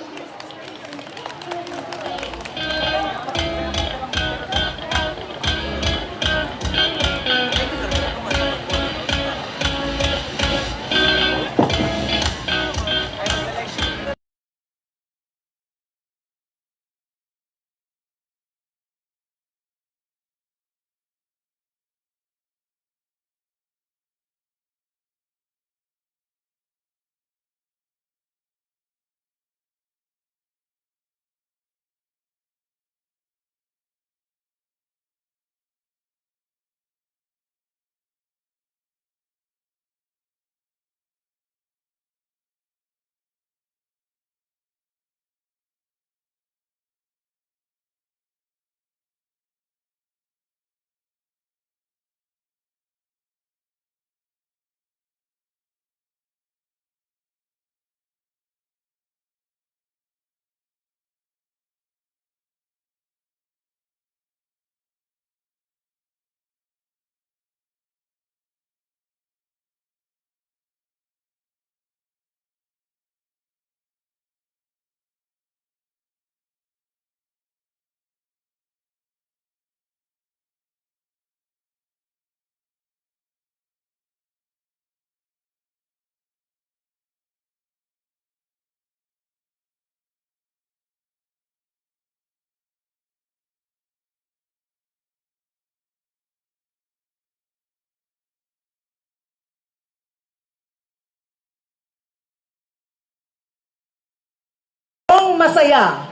N: Masaya,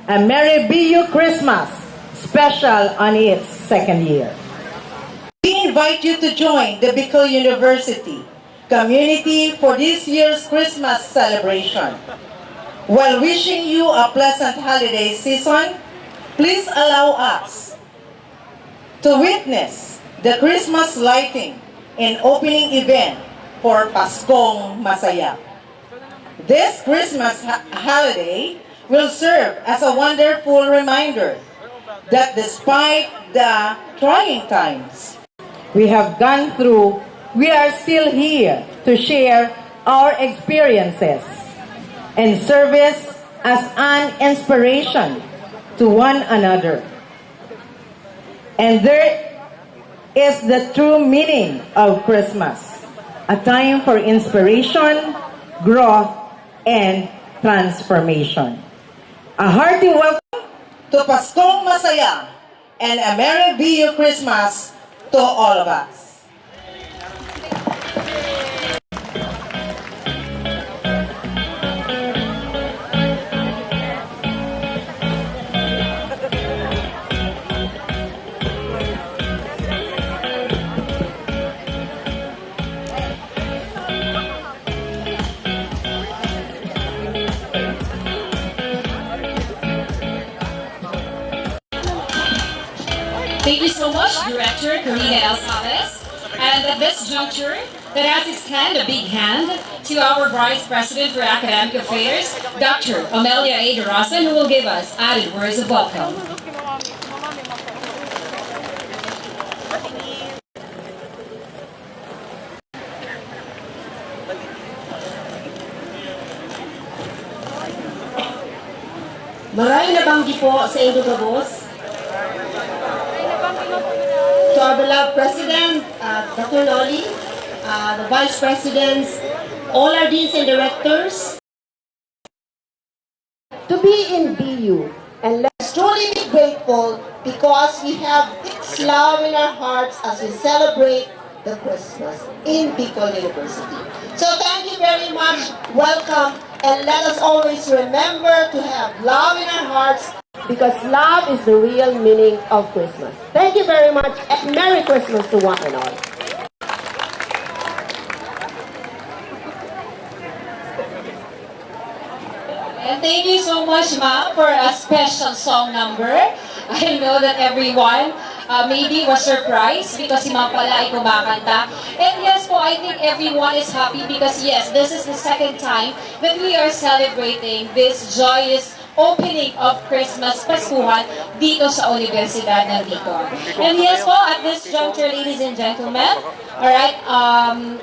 N: a Merry BU Christmas special on its second year. We invite you to join the Bicol University community for this year's Christmas celebration. While wishing you a pleasant holiday season, please allow us to witness the Christmas lighting and opening event for Paskong Masaya. This Christmas holiday will serve as a wonderful reminder that despite the trying times we have gone through, we are still here to share our experiences and service as an inspiration to one another. And there is the true meaning of Christmas, a time for inspiration, growth, and transformation. A hearty welcome to Paskong Masaya and a Merry BU Christmas to all of us.
K: Thank you so much, Director Karina El Sabes. And at this juncture, let us extend a big hand to our Vice President for Academic Affairs, Dr. Amelia A. Darasan, who will give us added words of welcome.
O: Maraming nabanggi po sa inyo, Gabos. To our beloved President, Dr. Noli, the Vice Presidents, all our Deans and Directors, to be in BU. And let's truly be grateful because we have its love in our hearts as we celebrate the Christmas in Bicol University. So thank you very much, welcome, and let us always remember to have love in our hearts because love is the real meaning of Christmas. Thank you very much and Merry Christmas to one and all.
K: And thank you so much, ma'am, for a special song number. I know that everyone maybe was surprised because si ma'am pala ay kumakanta. And yes po, I think everyone is happy because yes, this is the second time that we are celebrating this joyous opening of Christmas Paskuhan dito sa Universidad ng Bicol. And yes po, at this juncture, ladies and gentlemen, alright,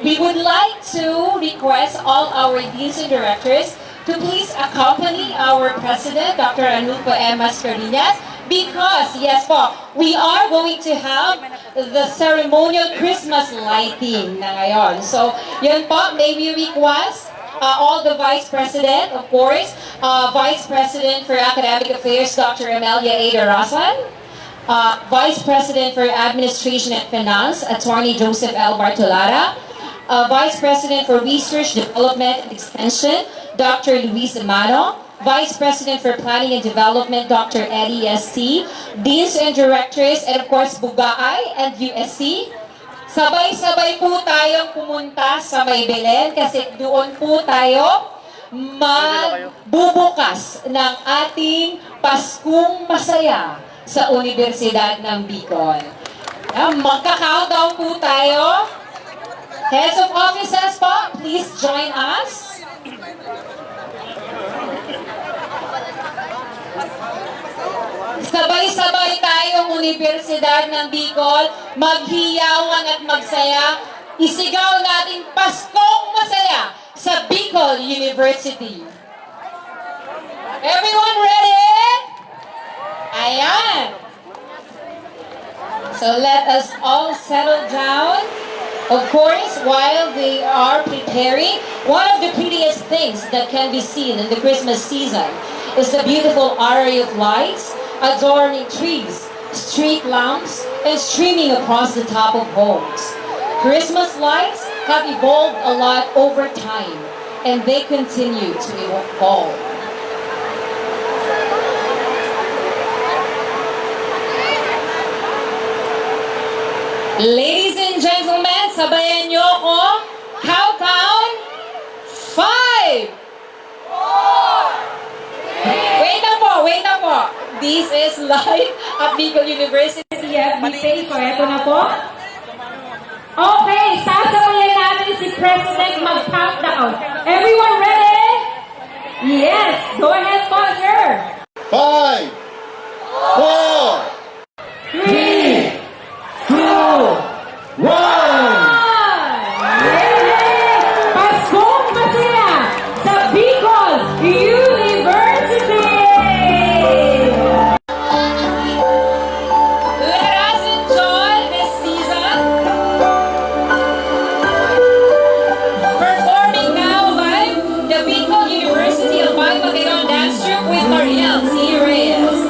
K: we would like to request all our deans and directors to please accompany our President, Dr. Anupo M. Mascareñas, because, yes po, we are going to have the ceremonial Christmas lighting na ngayon. So, yun po, may we request all the Vice President, of course, Vice President for Academic Affairs, Dr. Amelia A. Darasan, Vice President for Administration and Finance, Attorney Joseph L. Bartolata, Vice President for Research, Development, and Extension, Dr. Luis Amano, Vice President for Planning and Development, Dr. Eddie S.T., Deans and Directors, and of course, Bugaay and USC. Sabay-sabay po tayong pumunta sa May Belen kasi doon po tayo magbubukas ng ating Paskong Masaya sa Universidad ng Bicol. Magka-countdown po tayo. Heads of offices po, please join us. Sabay-sabay tayong Universidad ng Bicol, maghiyawan at magsaya, isigaw natin Paskong Masaya sa Bicol University. Everyone ready? Ayan! So let us all settle down. Of course, while they are preparing, one of the prettiest things that can be seen in the Christmas season is the beautiful array of lights adorning trees, street lamps, and streaming across the top of homes. Christmas lights have evolved a lot over time, and they continue to evolve. Ladies and gentlemen, sabayan niyo ako. Countdown. 5, 4, 3. Wait na po. This is live at Bicol University. FBK, so eto na po. Okay, sasabayan natin si President mag-countdown. Everyone ready? Yes, go ahead po, sir.
A: 5, 4,
J: 3, 2, 1.
G: Paskong Masaya sa Bicol University!
K: Let us enjoy this season. Performing now live, the Bicol University Albay Magayong Dance Troupe with Mariel C. Reyes.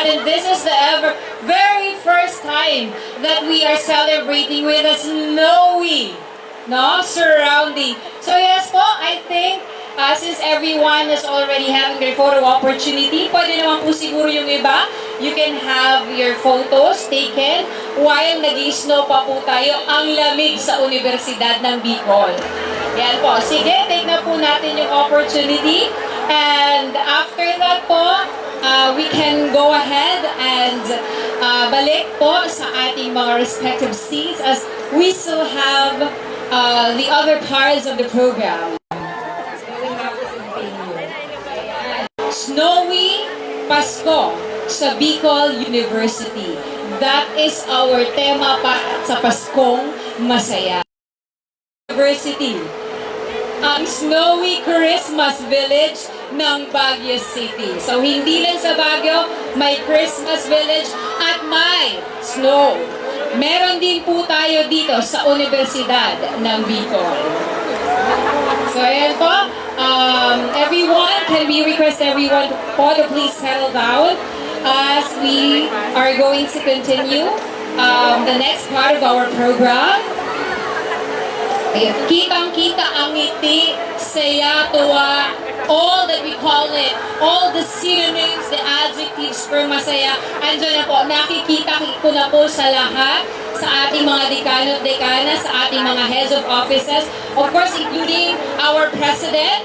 K: and this is the very first time that we are celebrating with a snowy, no, surrounding. So yes po, I think since everyone is already having their photo opportunity, pwede naman po siguro yung iba, you can have your photos taken while nag-snow pa po tayo. Ang lamig sa Universidad ng Bicol. Yan po. Sige, take na po natin yung opportunity. And after that po, we can go ahead and balik po sa ating mga respective seats as we still have the other parts of the program. Snowy Pasko sa Bicol University. That is our tema para sa Paskong Masaya. University. Ang Snowy Christmas Village ng Baguio City. So hindi lang sa Baguio, may Christmas Village at may snow. Meron din po tayo dito sa Universidad ng Bicol. So ayan po. Everyone, can we request everyone to please settle down as we are going to continue the next part of our program. Ayan. Kitang-kita ang ngiti, saya, tuwa, all that we call it, all the synonyms, the adjectives for masaya, andyan na po, nakikita ko na po sa lahat, sa ating mga dekano at dekana, sa ating mga heads of offices, of course, including our president,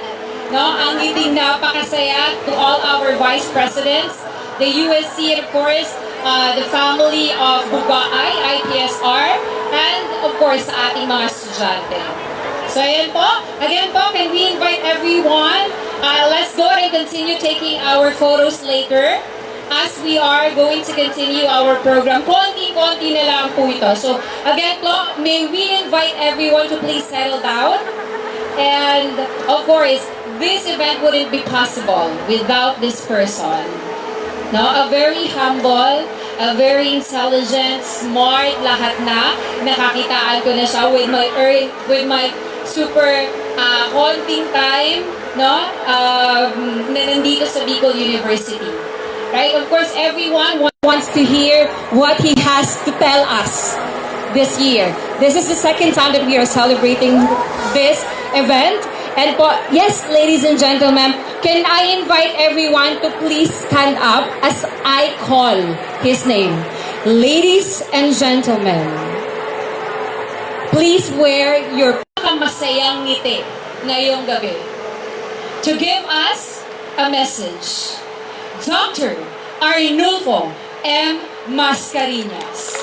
K: no? Ang ngiting napakasaya to all our vice presidents, the USC, and of course, the family of Bugaay, IPSR, and of course, sa ating mga estudyante. So, ayan po. Again po, can we invite everyone? Let's go ahead and continue taking our photos later as we are going to continue our program. Konti-konti na lang po ito. So, again po, may we invite everyone to please settle down. And, of course, this event wouldn't be possible without this person. No, a very humble, a very intelligent, smart, lahat na. Nakakitaan ko na siya with my super konting time, no? Na nandito sa Bicol University. Right? Of course, everyone wants to hear what he has to tell us this year. This is the second time that we are celebrating this event. And po, yes, ladies and gentlemen, can I invite everyone to please stand up as I call his name. Ladies and gentlemen, please wear your masayang ngiti ngayong gabi to give us a message. Dr. Arnulfo M. Mascareñas.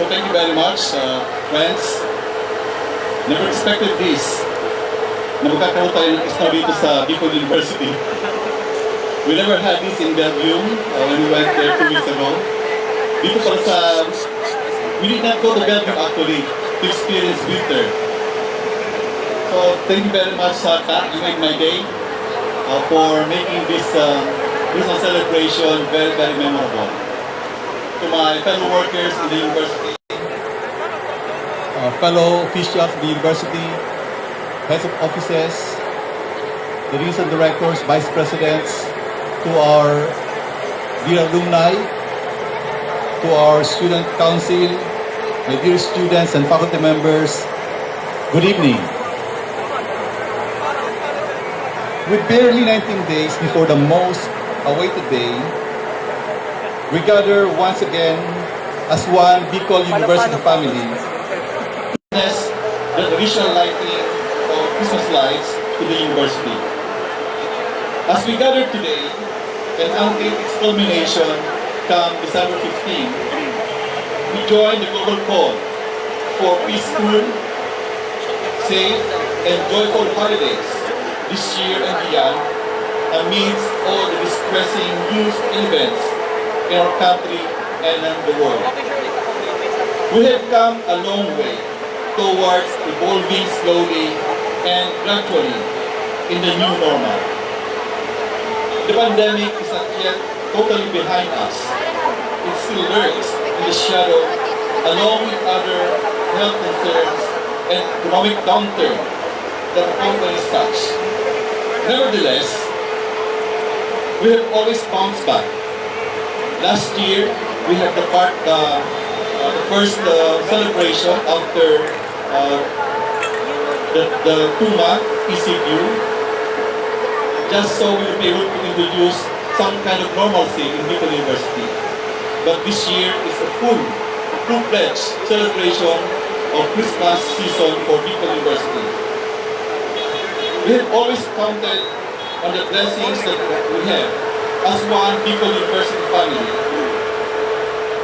M: So thank you very much, friends. Never expected this. Na magkakaroon tayo ng snow dito sa Bicol University. We never had this in Bellevue when we went there 2 weeks ago. Dito pala sa... We did not go to Bellevue actually to experience winter. So thank you very much, Saka. You made my day for making this Christmas celebration very, very memorable. To my fellow workers in the university, fellow officials of the university, heads of offices, the recent directors, vice presidents, to our dear alumni, to our student council, my dear students and faculty members, good evening. With barely 19 days before the most awaited day, we gather once again as one Bicol University family to witness the traditional lighting of Christmas lights to the university. As we gather today, and until its culmination come December 15, we join the global call for peaceful, safe, and joyful holidays this year and beyond amidst all the distressing news and events in our country and in the world. We have come a long way towards evolving slowly and gradually in the new normal. The pandemic is not yet totally behind us. It still lurks in the shadow along with other health concerns and economic downturn that accompany such. Nevertheless, we have always bounced back. Last year, we had the first celebration after the two-month ECQ, just so we will be able to introduce some kind of normalcy in Bicol University. But this year is a full-fledged celebration of Christmas season for Bicol University. We have always counted on the blessings that we have as one Bicol University family.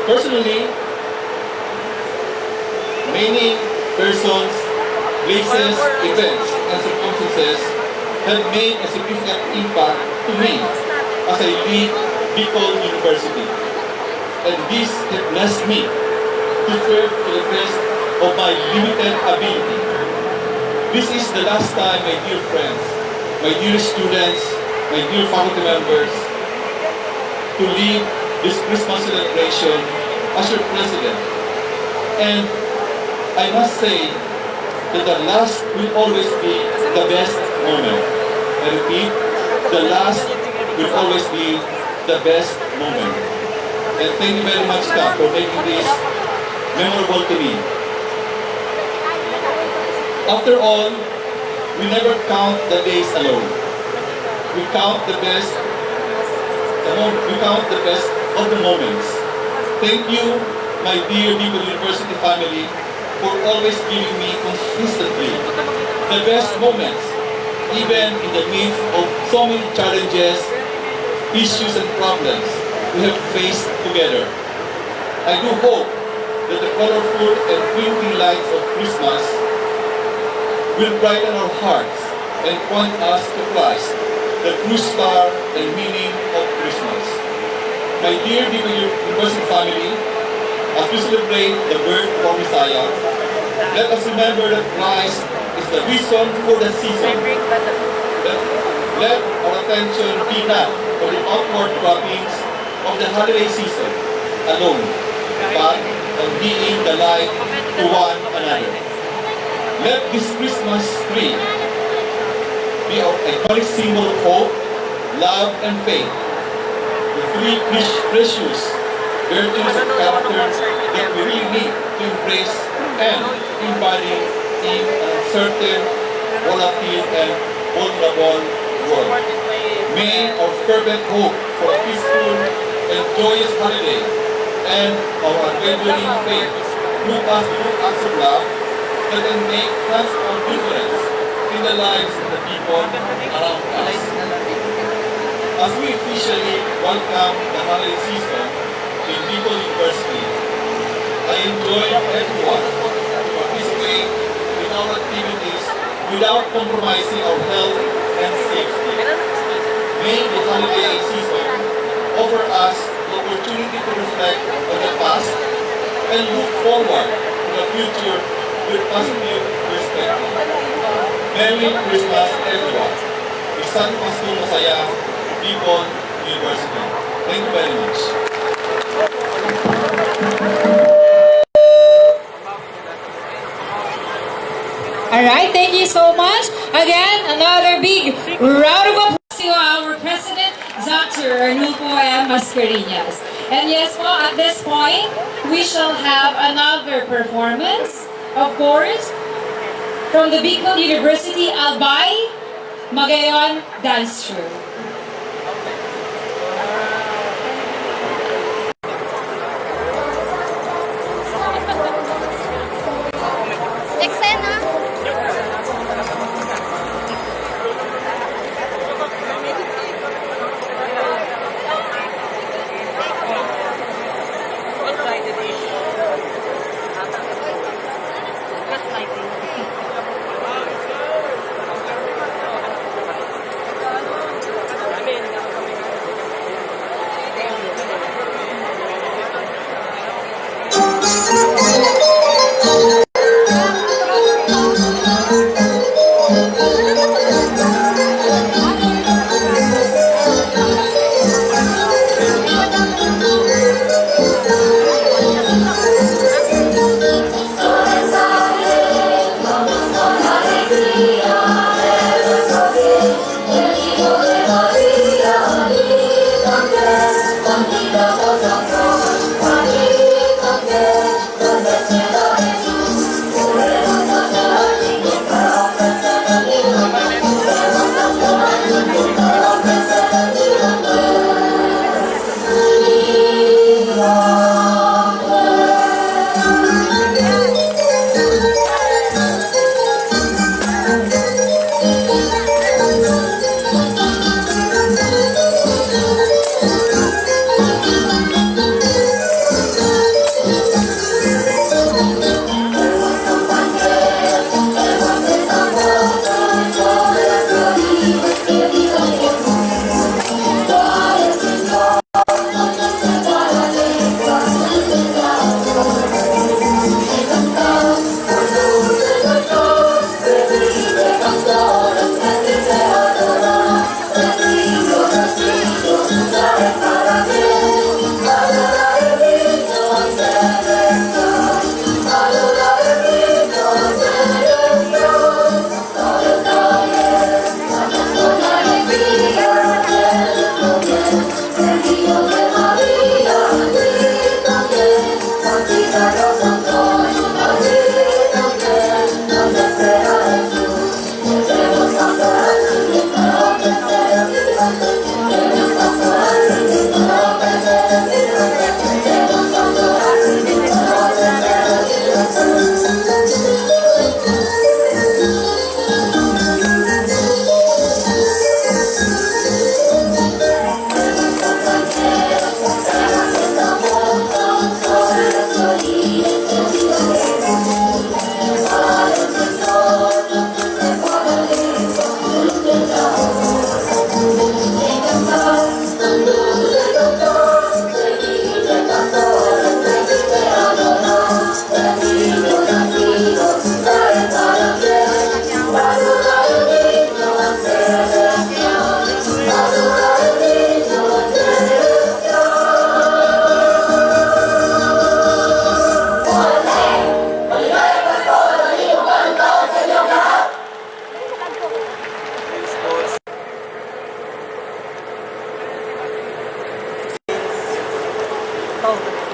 M: Personally, many persons, places, events, and circumstances have made a significant impact to me as I lead Bicol University. And this has blessed me to serve to the best of my limited ability. This is the last time, my dear friends, my dear students, my dear faculty members, to lead this Christmas celebration as your president. And I must say that the last will always be the best moment. I repeat, the last will always be the best moment. And thank you very much, Kap, for making this memorable to me. After all, we never count the days alone. We count the best of the moments. Thank you, my dear Bicol University family, for always giving me consistently the best moments, even in the midst of so many challenges, issues, and problems we have faced together. I do hope that the colorful and twinkling lights of Christmas will brighten our hearts and point us to Christ, the true star and meaning of Christmas. My dear Bicol University family, as we celebrate the birth of our Messiah, let us remember that Christ is the reason for the season. Let our attention be not on the outward droppings of the holiday season alone, but on being the light to one another. Let this Christmas tree be our iconic symbol of hope, love, and faith. The three precious virtues of character that we really need to embrace and embody in an uncertain, volatile, and vulnerable world. May our fervent hope for a peaceful and joyous holiday and our unwavering faith move us to acts of love that can make transform difference in the lives of the people around us. As we officially welcome the holiday season in Bicol University, I enjoy everyone to participate in our activities without compromising our health and safety. May the holiday season offer us the opportunity to reflect on the past and look forward to the future with positive perspective. Merry Christmas, everyone. Isang Paskong Masaya, Bicol University. Thank you very much.
K: Alright, thank you so much. Again, another big round of applause to our President, Dr. Arnulfo M. Mascareñas. And yes po, at this point, we shall have another performance, of course, from the Bicol University Albay Magayon Dance Troupe.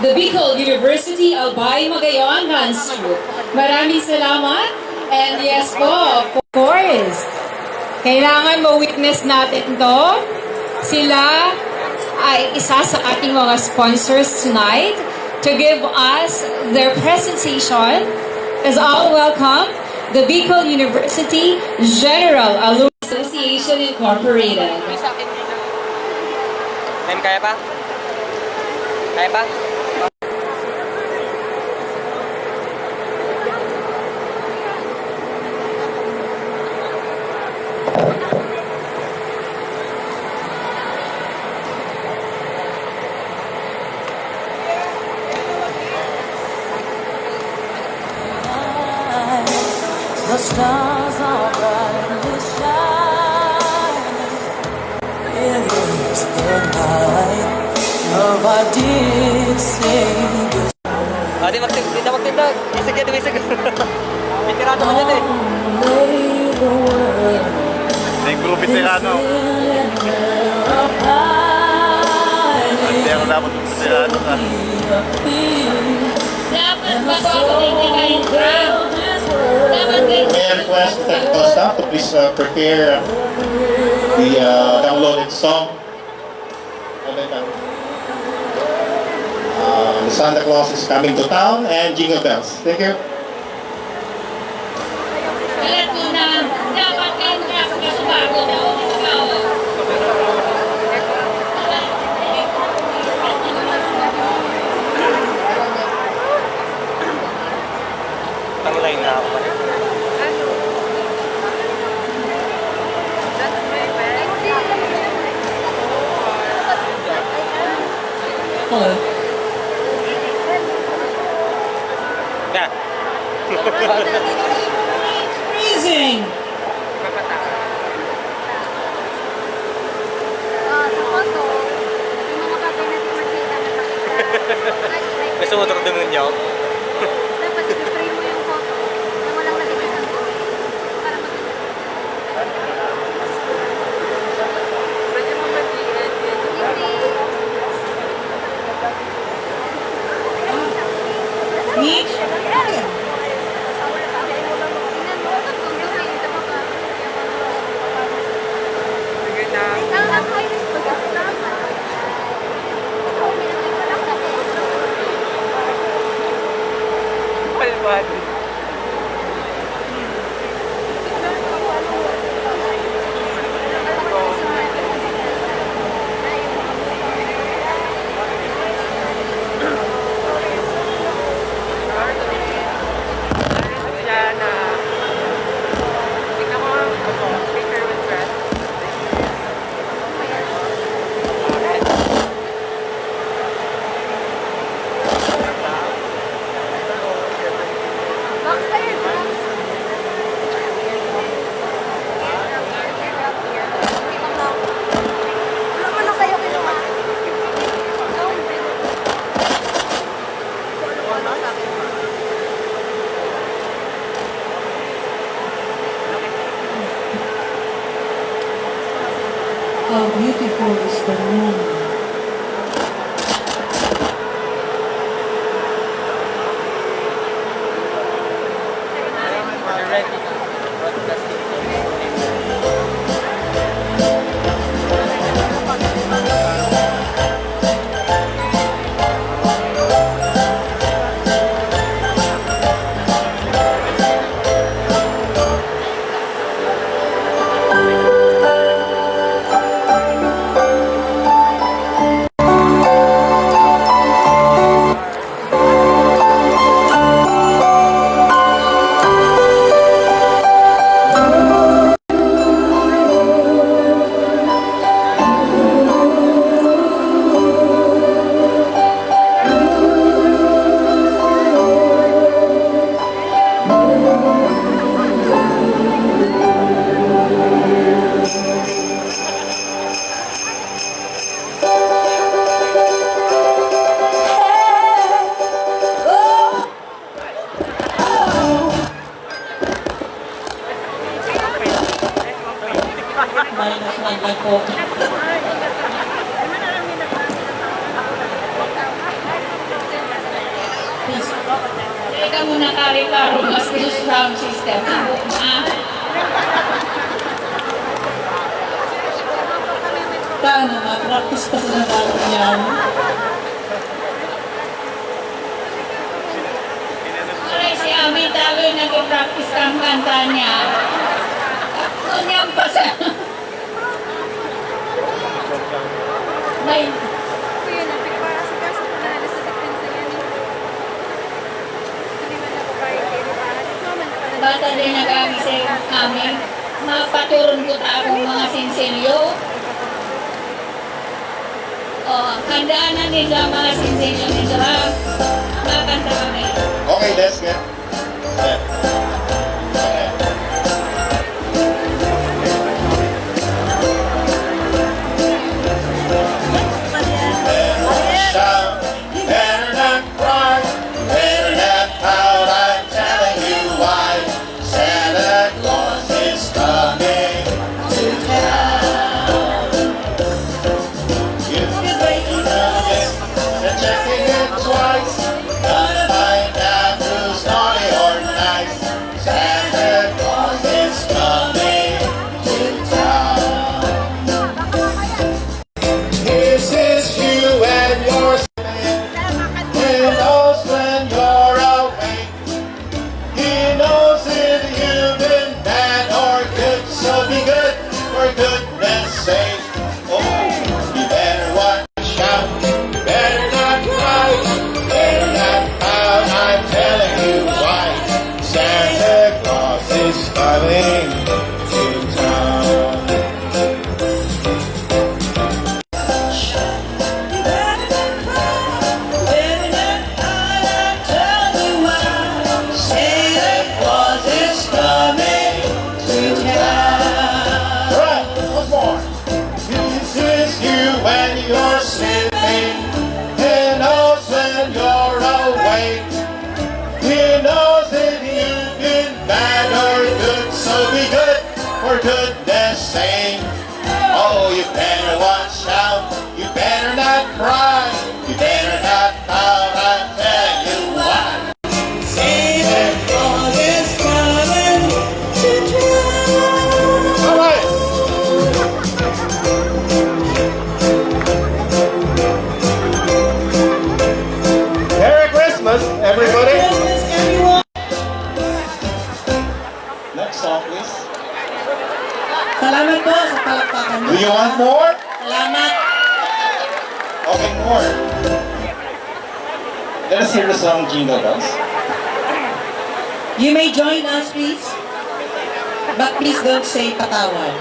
K: the Bicol University Albay Magayon Dance Troupe. Maraming salamat. And yes po, of course, kailangan ma-witness natin to. Sila ay isa sa ating mga sponsors tonight to give us their presentation. As all welcome, the Bicol University General Alumni Association Incorporated.
P: Kaya pa? Kaya pa?
J: The stars are brightly shining. It is the night of our dear Savior.
P: Di magtindag. Isig yan, isig. May tirado ka dyan eh.
A: May group tirano. Hindi ako dapat tirano ka.
E: Dapat mag-update kayo crowd.
M: May I request the technical staff to please prepare the downloaded song. Santa Claus is coming to town and Jingle Bells. Thank you.
E: Alam mo na, dapat kayo nakasubago na o
P: Online na ako.
J: Hello.
P: Yeah.
J: Freezing.
P: Gusto mo turdungan niyo?
Q: Dapat i-frame mo yung photo na walang nalilitan ko. Para pwede mo mag-i-edit.
J: Meet?
P: Palmadi.
J: How beautiful is the moon.
K: po na kari-karo mas sound system.
J: Sana ma-practice pa sila natin yan.
K: Aray, si Ami tayo nag-practice ang kanta niya. Kunyang pa sa... May... Bata din nag-ami sa amin. Mapaturon ko ta akong mga sinsilyo. Handaan na nila mga sinsilyo nito ha. Makanta kami.
A: Okay, let's get. Yeah.
B: Shout, better not cry, better not pout, I'm telling you why. Santa Claus is coming to town. You've been waiting on this and checking it twice. Gonna find out who's naughty or nice. Santa Claus is coming to town. This is you and your He knows when you're awake. He knows if you've been bad or good. So be good for goodness sake. Oh, you better watch out. You better not cry. You better not pout. I'm telling you why. Santa Claus is coming to town. Santa Claus is coming to town. Right, one more. This is you when you're sleeping. He knows when you're awake. He knows if you've been bad or good. So be good for goodness sake. Oh, you better watch out. You better not cry. You better not pout. I'm telling you why. Santa Claus is coming to town. All right. Merry Christmas, everybody. Next song, please.
J: Salamat po sa palakpakan
B: Do you want more?
J: Salamat.
B: Okay, more. Let us hear the song Jingle Bells.
N: You may join us, please. But please don't say patawan.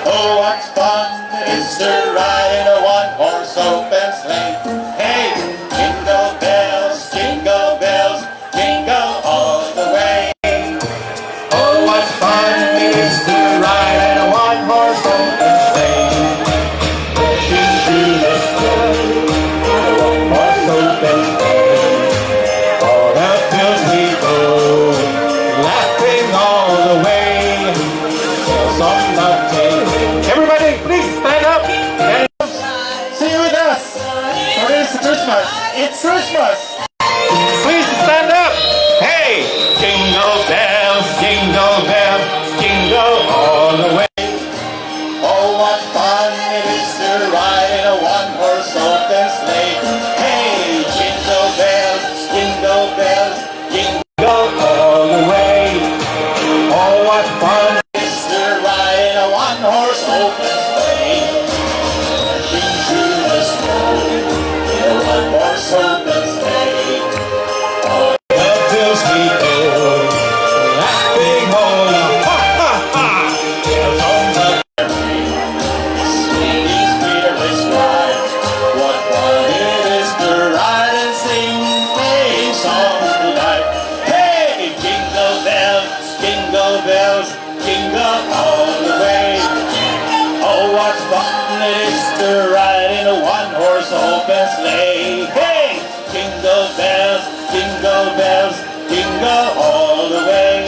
B: Oh, what fun it is to ride in a one-horse open sleigh. Hey, jingle bells, jingle all the way. Oh, what fun it is to ride in a one-horse open sleigh. Dashing through the snow on a one-horse open sleigh. All the fields we go, laughing all the way. Everybody, please stand up and sing with us. For this Christmas. It's Christmas. Please stand up. Hey, jingle bells, jingle all the way. Oh, what fun it is to ride in a one-horse open sleigh. Hey, jingle bells, jingle all the way. Oh, what fun it is to ride in a one-horse open sleigh. Dashing through the snow in a one-horse open sleigh. All the fields we go, laughing all the ha ha ha. Bells on the prairie, singing sweetest ride. What fun it is to ride and sing sleigh songs tonight. Hey, jingle bells, jingle all the way. Oh, what fun it is to ride in a one-horse open sleigh.
M: jingle all the way.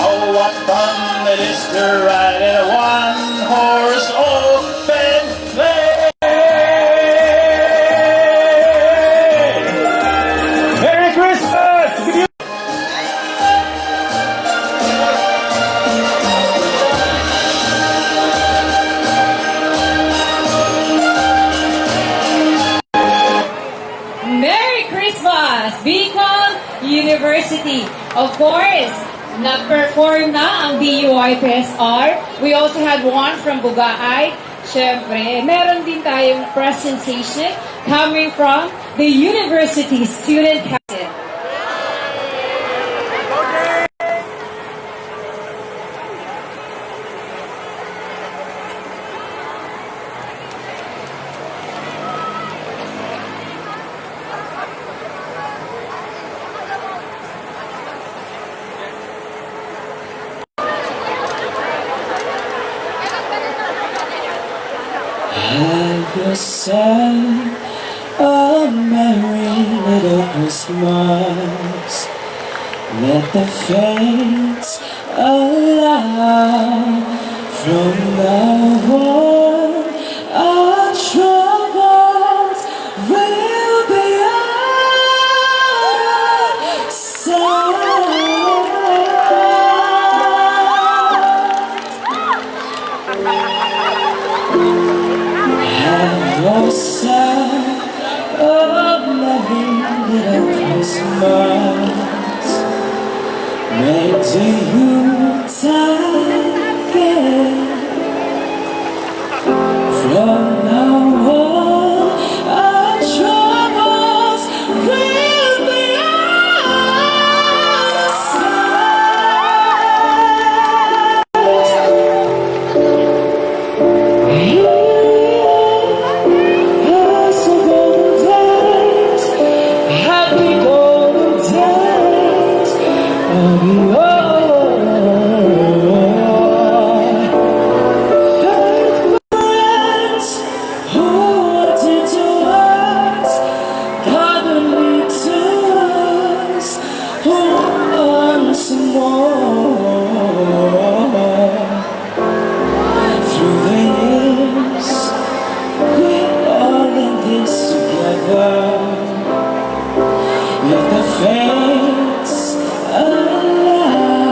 M: Oh, what fun it is to ride in a one-horse open sleigh. Merry Christmas!
K: Merry Christmas, Bicol University. Of course, nag-perform na ang BUIPSR. We also had one from Bugaay. Siyempre, meron din tayong presentation coming from the University Student Council.
J: Have yourself a merry little Christmas. Let the fates allow. From now on, our troubles will be out of Have yourself a merry little Christmas. Make the Yuletide gay. From now on, our troubles will be out of Happy golden days of faithful friends who wanted to us, gathered to us once more. Through the years, we're all in this together. If the fates allow,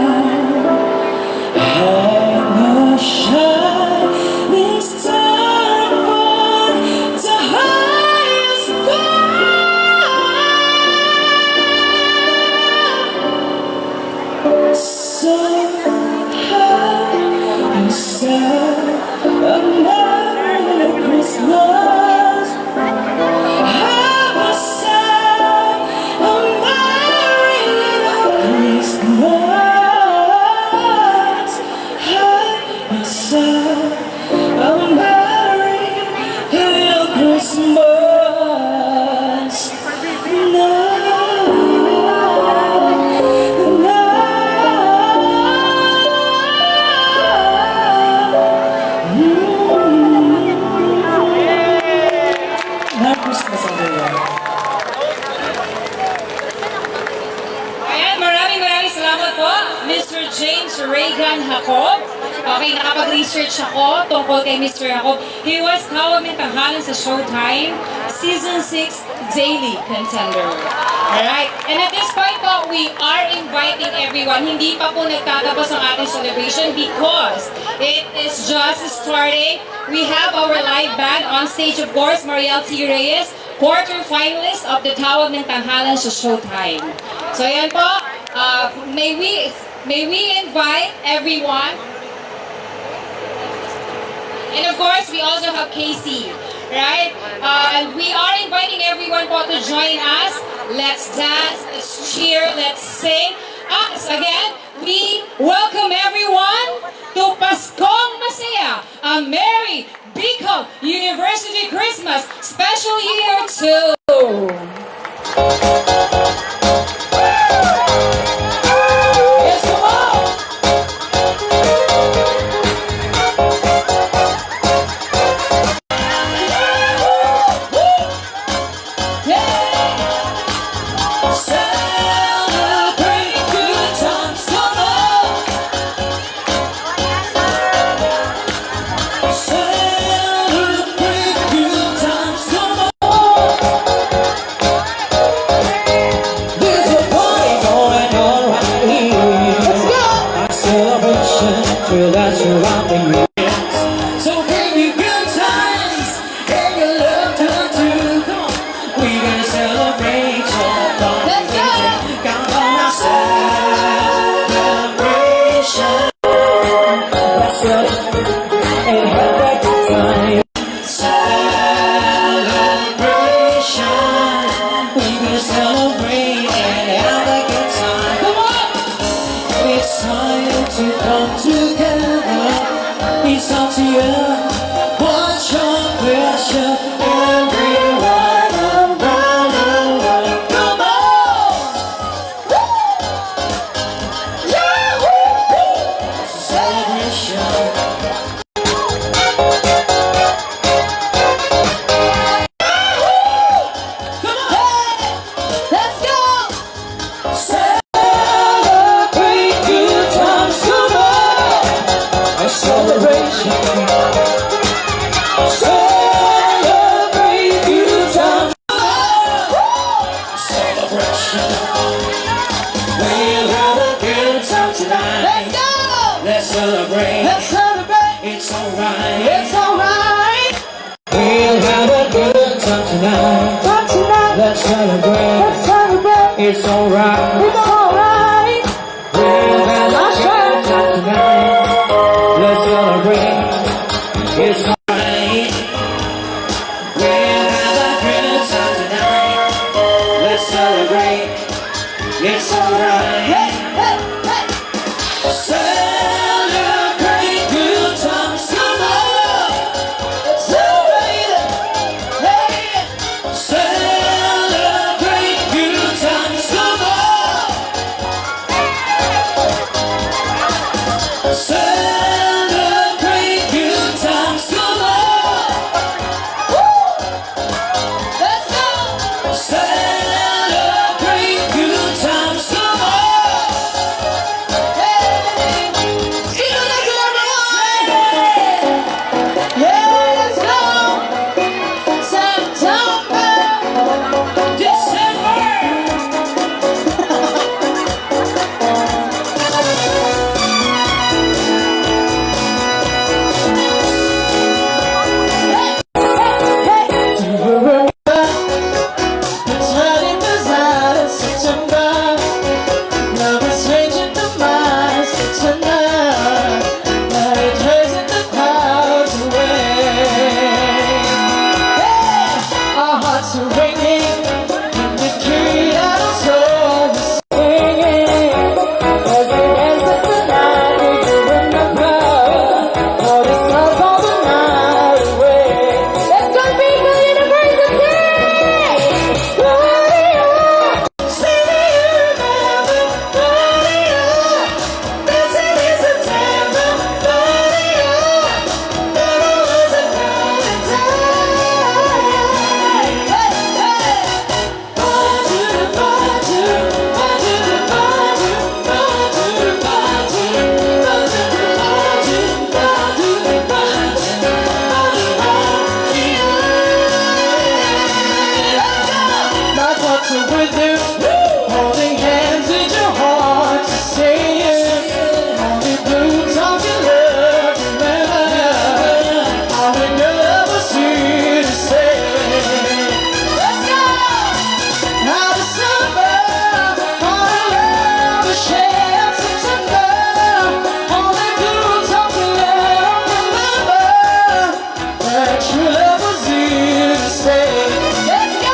J: hang a shining star upon the highest sky. So have yourself a merry Christmas. Have yourself a merry little Christmas. Have yourself a merry little Christmas. Merry Christmas, everyone.
K: Ayan, maraming salamat po, Mr. James Reagan Jacob. Okay, nakapag-research ako tungkol kay Mr. Jacob. He was Tawag ng Tanghalan sa Showtime, Season 6 Daily Contender. Alright, and at this point po, we are inviting everyone. Hindi pa po nagtatapos ang ating celebration because it is just starting. We have our live band on stage, of course, Mariel T. Reyes, quarter-finalist of the Tawag ng Tanghalan sa Showtime. So yan po, may we invite everyone. And of course, we also have Casey, right? And we are inviting everyone po to join us. Let's dance, let's cheer, let's sing. Us again, we welcome everyone to Paskong Masaya, a Merry Bicol University Christmas Special Year 2. Yes, come on! Celebrate
J: with you, holding hands in your heart to say it. Only blue talk and love, remember, I will never see the same. Let's go! Now the summer, all the love we shared September. Only blue talk and love, remember, that true love was here to stay. Let's go!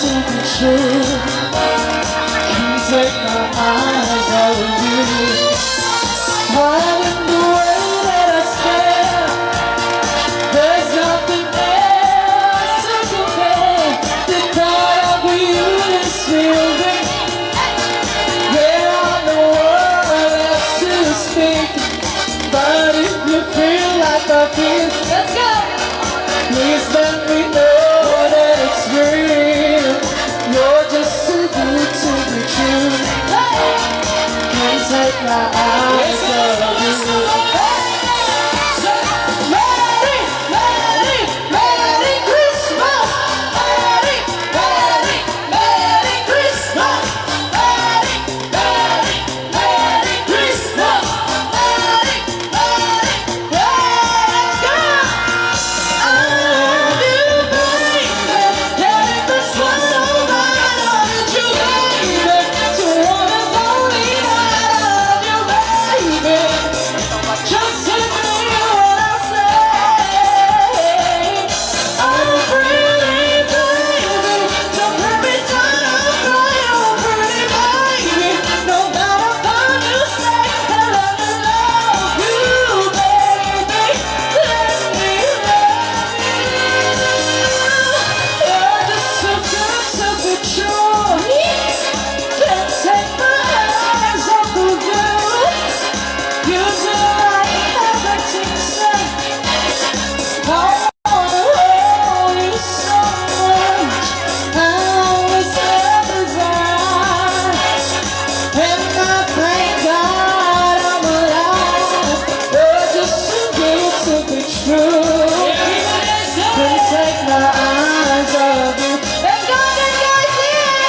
J: to be true. Can't take my eyes off of you. Smiling the way that I stare, there's nothing else to compare. The thought of you is building. There are no words to speak, but if you feel like I feel, let's go. Please let me know that it's real. You're just too good to be true. Can't take my eyes off you. Merry, Merry, Merry Christmas. Merry, Merry, Merry Christmas. Merry, Merry, Merry Christmas. Merry, Merry, let's go. I love you, baby. Merry Christmas, oh my, I love you, baby. To one and only, I love you, baby. Just to me what I say. Oh, pretty baby. So every time I cry, oh, pretty baby. No matter what you say, I love you, baby. Let me love you. You're just so good to be true. Can't take my eyes off of you. You do like everything said. I wanna hold you so much. I always have desire. And I thank God I'm alive. You're just too good to be true. Can't take my eyes off you. Let's go, guys, yeah!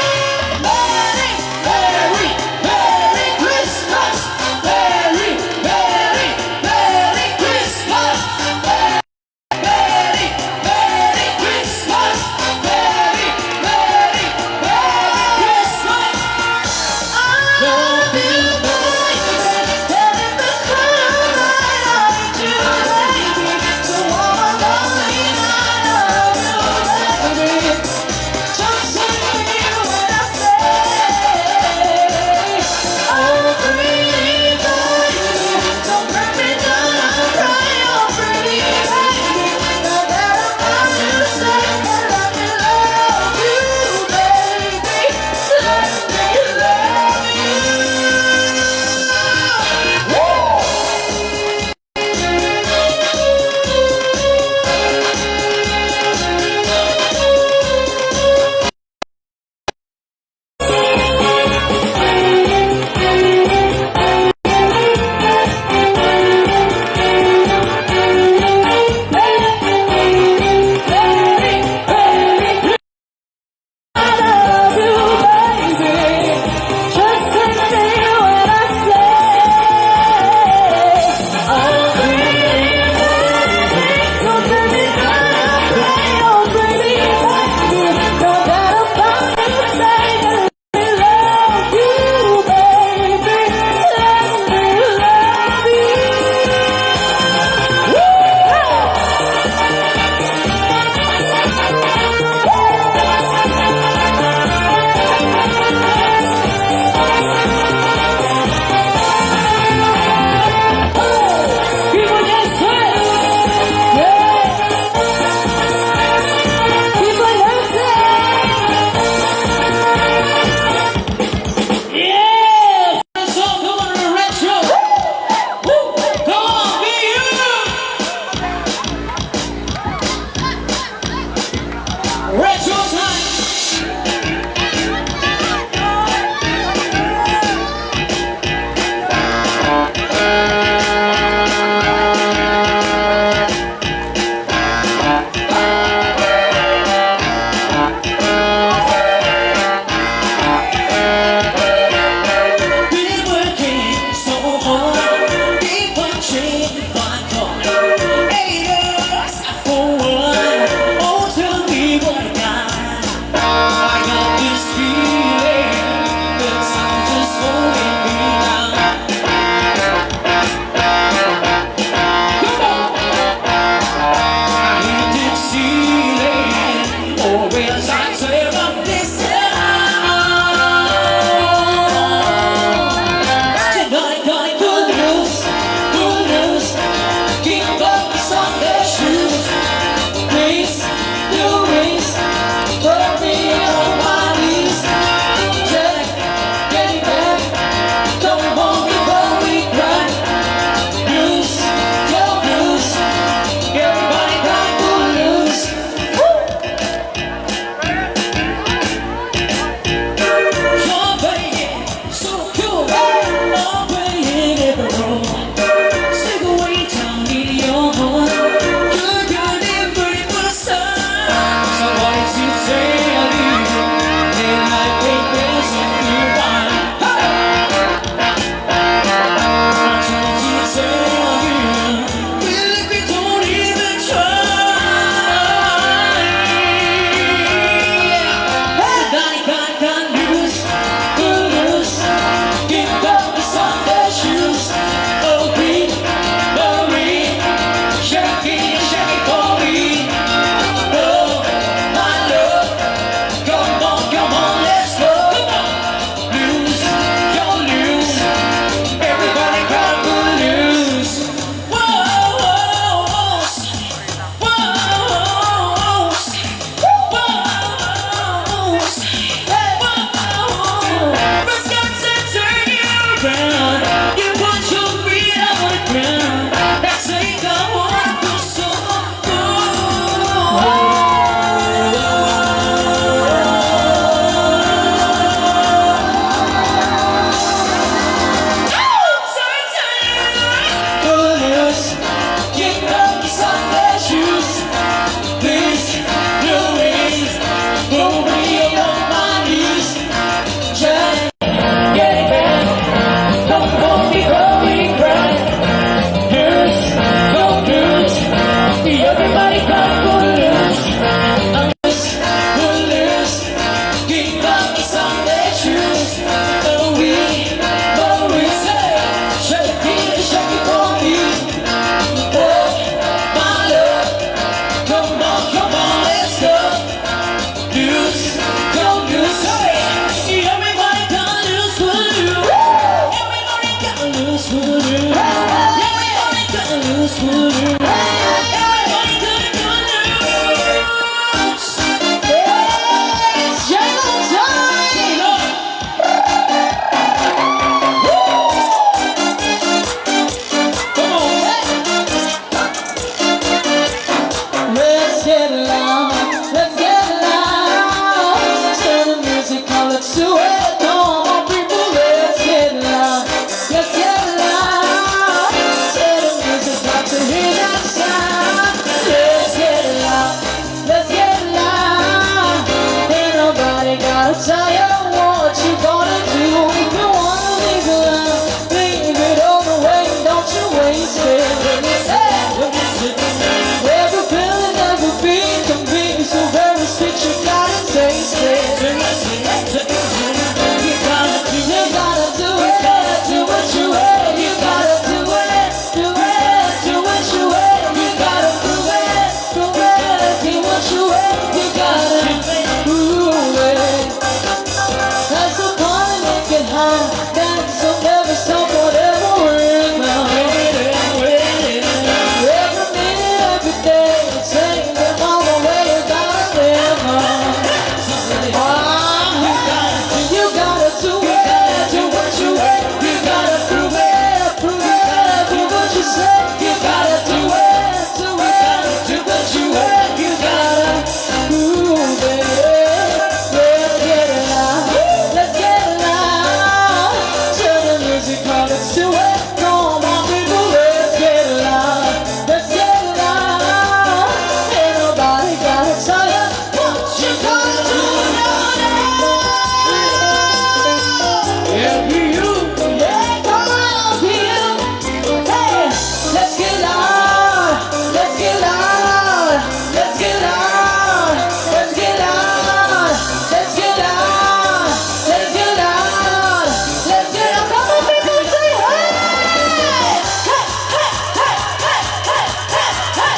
J: let's do it. Come on, people, let's get loud. Let's get loud. Say the music, like to hear that sound. Let's get loud. Let's get loud. Ain't nobody gotta tell you what you gonna do. If you wanna leave it loud, leave it all the way. Don't you waste it. Every feeling, every beat can be so very sweet. You gotta taste it. You gotta do it. Do what you hate. You gotta do it. Do it. Do what you hate. You gotta do it. Do it. Do what you hate. You gotta do it. That's the party, make it high. Dance so never stop, whatever we're in now. Every minute, every day, take them all the way. You gotta live on. You gotta do it. Do what you hate. You gotta prove it. Prove it. Do what you say. You gotta do it. Do it. Do what you hate. You gotta prove it. Let's get it loud. Let's get it loud. Turn the music on. Let's do it. Come on, people. Let's get it loud. Let's get it loud. Ain't nobody gotta tell you what you gotta do now. Yeah, be you. Yeah, come on, be you. Hey, let's get loud. Let's get loud. Let's get loud. Let's get loud. Let's get loud. Let's get loud. Let's get loud. Come on, people, say hey. Hey, hey, hey, hey, hey, hey,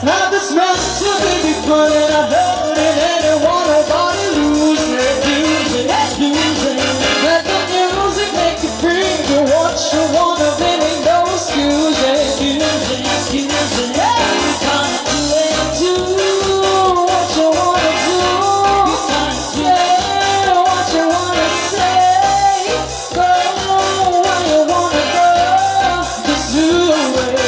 J: now this man's too big to fun and I heard it. Anyone, nobody losing, losing, losing. Let the music make you free to what you wanna, then ain't no excusing, excusing, excusing. Yeah, you gotta do it, do what you wanna do. You gotta say what you wanna say. Go where you wanna go. Just do it.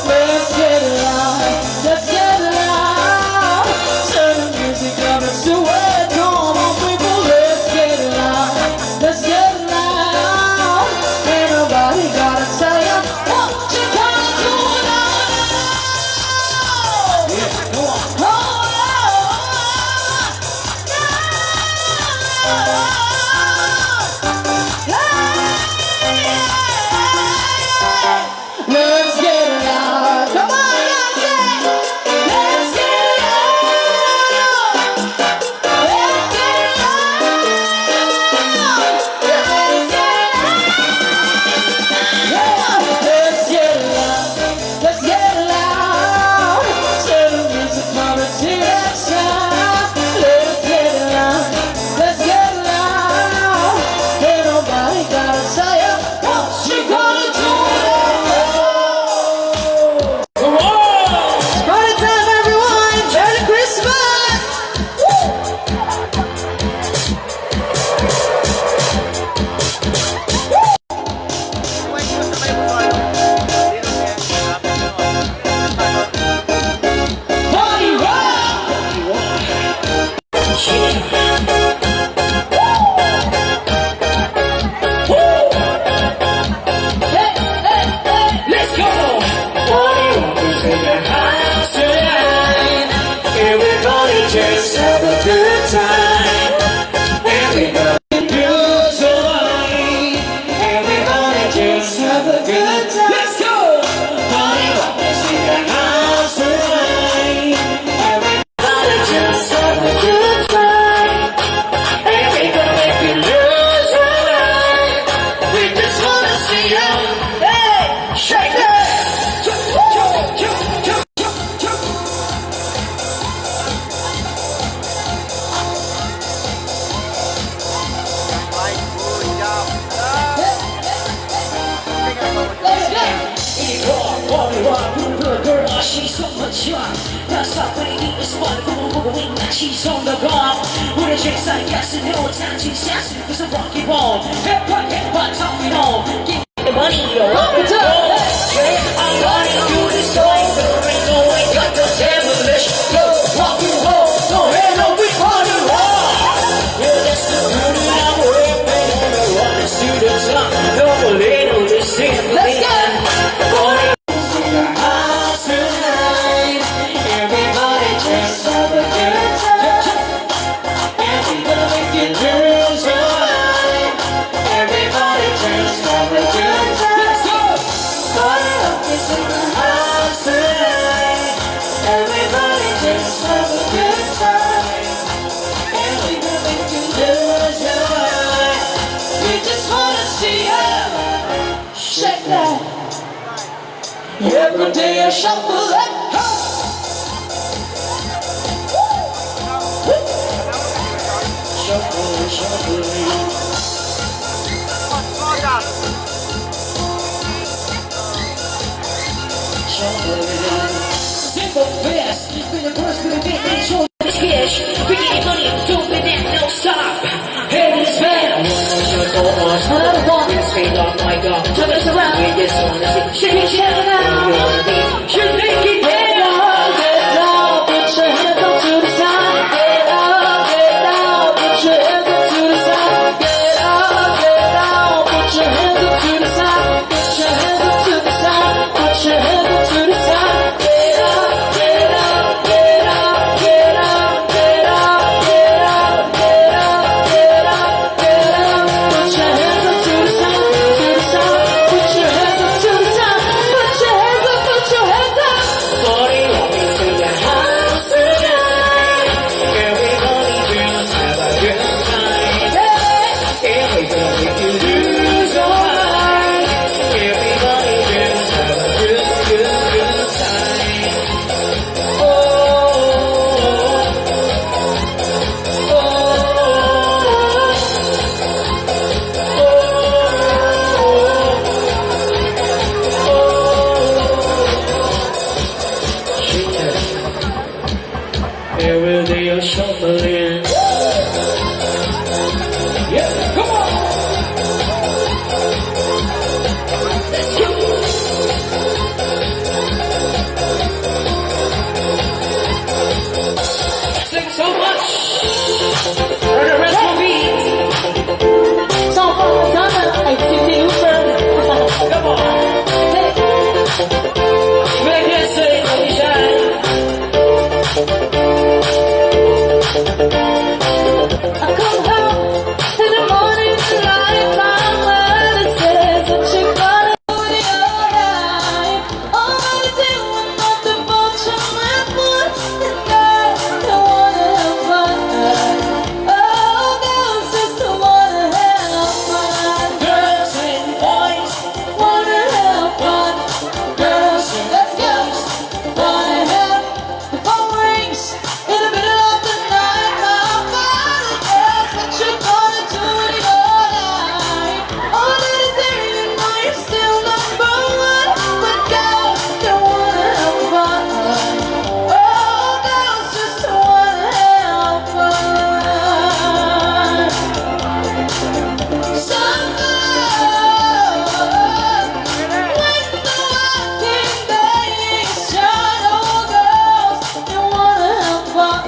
J: Let's get it loud. Let's get it loud. Turn the music up. Let's do it. Come on, people. Let's get it loud. Let's get it loud. Ain't nobody gotta tell you what you gotta do now. Yeah, go on. Let's get it loud. Come on, let's get it. Let's get it loud. Let's get it loud. Let's get it loud. Yeah, let's get it loud. Let's get it loud. Turn the music on and hear that sound. Let's get it loud. Let's get it loud. Ain't nobody gotta tell you what you gonna do now. Come on! Party time, everyone! Merry Christmas! Party rock! Let's go! Party rock is in the house tonight. Everybody just have a good time. Everybody feels alright. Everybody just have a good time. Let's go! Party rock is in the house tonight. Everybody just have a good time. Everybody feels alright. We just wanna see you. Hey, shake it! She's so much fun. That's how they eat the spot. Moving like she's on the ground. With a chicks like yes and no time. She's sassy with a rocky ball. Head butt, talking on. Give me the money, you're up. shake that. Every day I shuffle that. Shuffle, shuffle. Simple fast, been the first to admit that show this cash. We get money, don't be that, no stop. Hey, this man, another one, it's made up, my God. Turn us around, we just wanna see. Shake it, shake it now. Should make it get up, put your hands up to the side. Get up, put your hands up to the side. Get up, put your hands up to the side. Put your hands up to the side. Put your hands up to the side. Get up, get up, get up, get up, get up, get up, get up, get up, get up. Put your hands up to the side, to the side. Put your hands up to the side. Put your hands up, put your hands up. Party on me to the house tonight. Everybody just have a good time. Everybody can lose your mind. Everybody just have a good time. Oh, every day you're shuffling. Yeah, come on. Let's go. Sing so much. For the rest of me. So far, I think you burn. Come on. Make it say, let me shine. I come home in the morning to light my word that says that you're gonna do it alright. All I do is not to watch my voice, and I don't wanna have fun. Oh, girls just wanna have fun. Girls and boys wanna have fun. Girls, let's go. Wanna have the phone rings in the middle of the night. My father asks what you're gonna do when you're alive. All that is there, you know you're still number one. But girls don't wanna have fun. Oh, girls just wanna have fun. Some girls, when the walking days shine, oh, girls, they wanna have fun.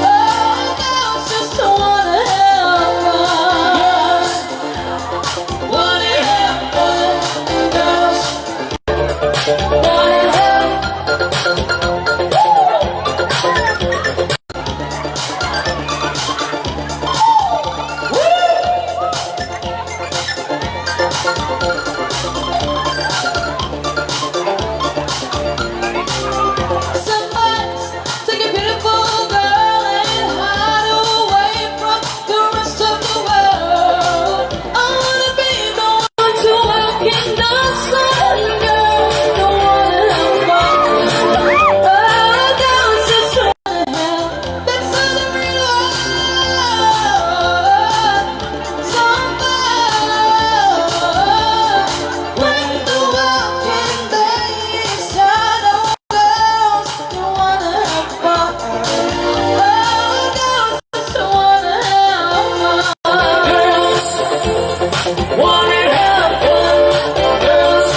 J: Oh, girls just wanna have fun. Girls wanna have fun. Girls wanna have Somebody's take a beautiful girl and hide away from the rest of the world. I wanna be the one to walk in the sun. Girl, don't wanna have fun. Oh, girls just wanna have that celebrate love. Somebody, when the walking days shine, oh, girls, you wanna have fun. Oh, girls just wanna have fun. Girls wanna have fun. Girls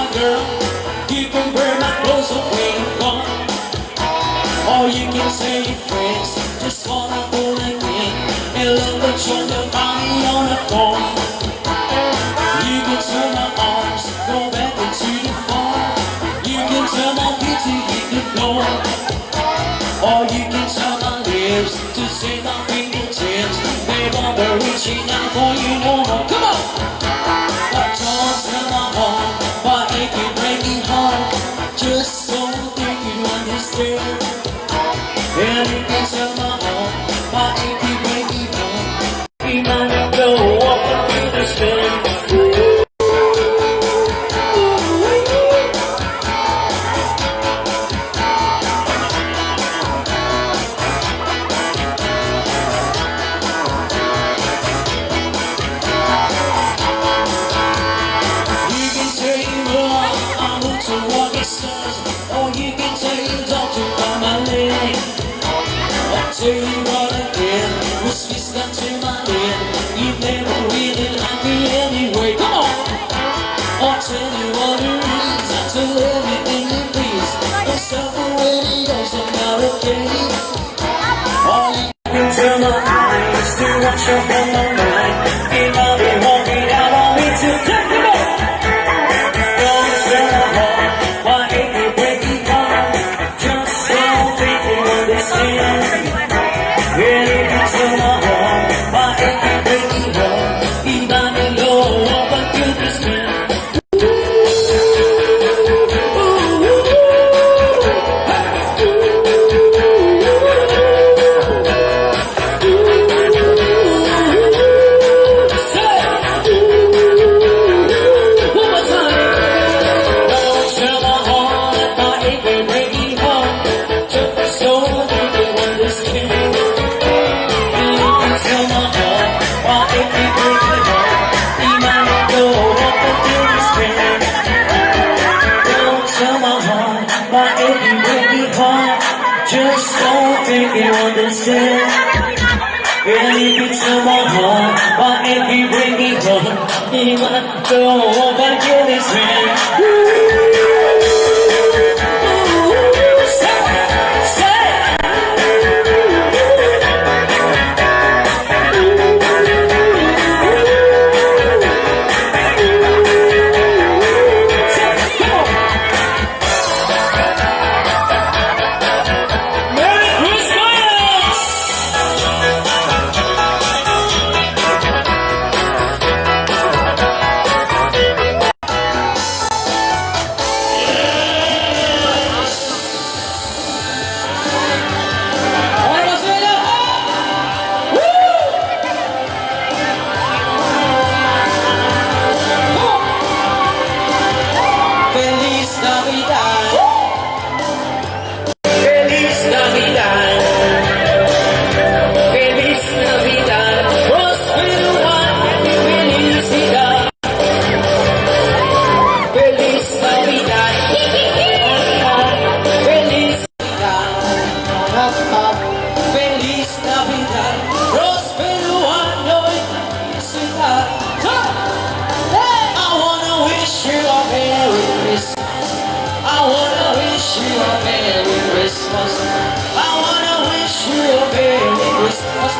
J: my girl. You can wear my clothes away and gone. Or you can say friends just wanna go like me and love the show your body on the phone. You can turn my arms, go back into the farm. You can turn my feet to hit the floor. Or you can turn my lips to say my fingertips. Babe, I'm reaching out for you no more. Come on! But don't tell my heart, my achy, breaky heart. Just so think you understand. And you can tell my heart, my achy, breaky heart. You might go up and understand. Or you can say don't you on my leg. I'll tell you what again, was twist up to my head. You never really liked me anyway. Come on! I'll tell you what it is, I tell everything you please. I'm separated, also not okay. Or you can tell my eyes to watch up on my mind. And I'll be walking out on me to take them up. Don't tell my heart, my achy, breaky heart. Just don't think you understand. Yeah, you can tell my heart, my achy, breaky heart. Even though I can understand. Just don't think you understand. Yeah, you can tell my heart, my achy, breaky heart. Even though I get this man.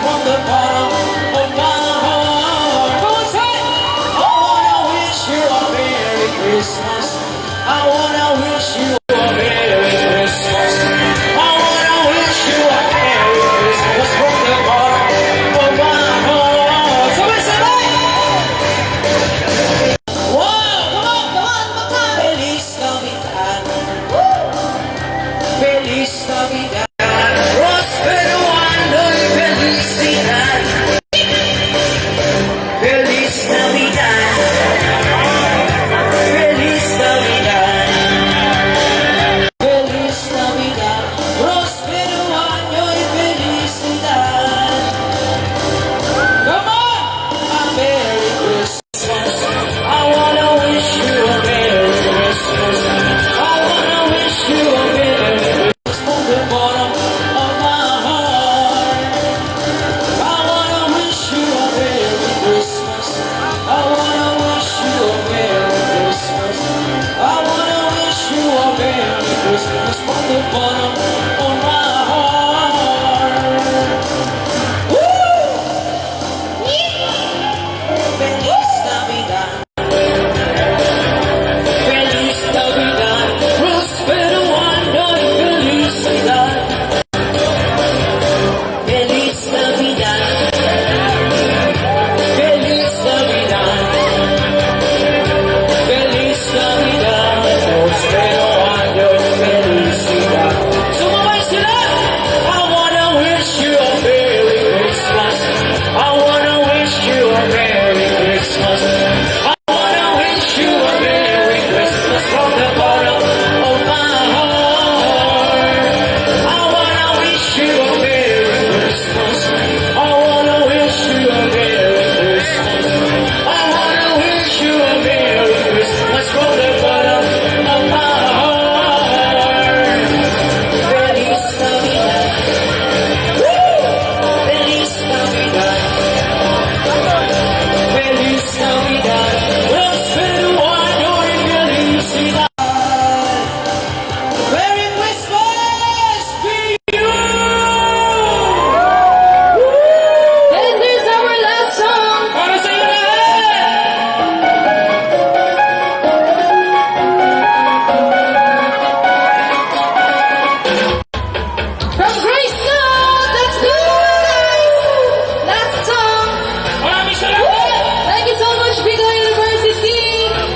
J: From the bottom of my heart, go and say, I wanna wish you a Merry Christmas. I wanna wish you a Merry Christmas. I wanna wish you a Merry Christmas from the bottom of my heart. Somebody say that. Wow, come on, one time. Feliz Navidad. Feliz Navidad. Prospero año y felicidad. Feliz Navidad. Feliz Navidad. Feliz Navidad. Prospero año y felicidad. Come on! A Merry Christmas. I wanna wish you a Merry Christmas. I wanna wish you a Merry Christmas. the bottom of my heart. Woo! Feliz Navidad. Feliz Navidad. Prospero año y felicidad. Feliz Navidad. Feliz Navidad. Feliz Navidad. Prospero año y felicidad. Sumabay sila! I wanna wish you a Merry Christmas. I wanna wish you a Merry Christmas. I wanna wish you a Merry Christmas from the bottom of my heart. I wanna wish you a Merry Christmas. I wanna wish you a Merry Christmas. I wanna wish you a Merry Christmas from the bottom of my heart. Feliz Navidad. Feliz Navidad. Feliz Navidad. Prospero año y felicidad. Merry Christmas to you.
K: And here's our last song.
J: Para sa iyo
K: From Grace Note, let's go guys! Last song.
J: Maraming salamat.
K: Thank you so much, Bicol University.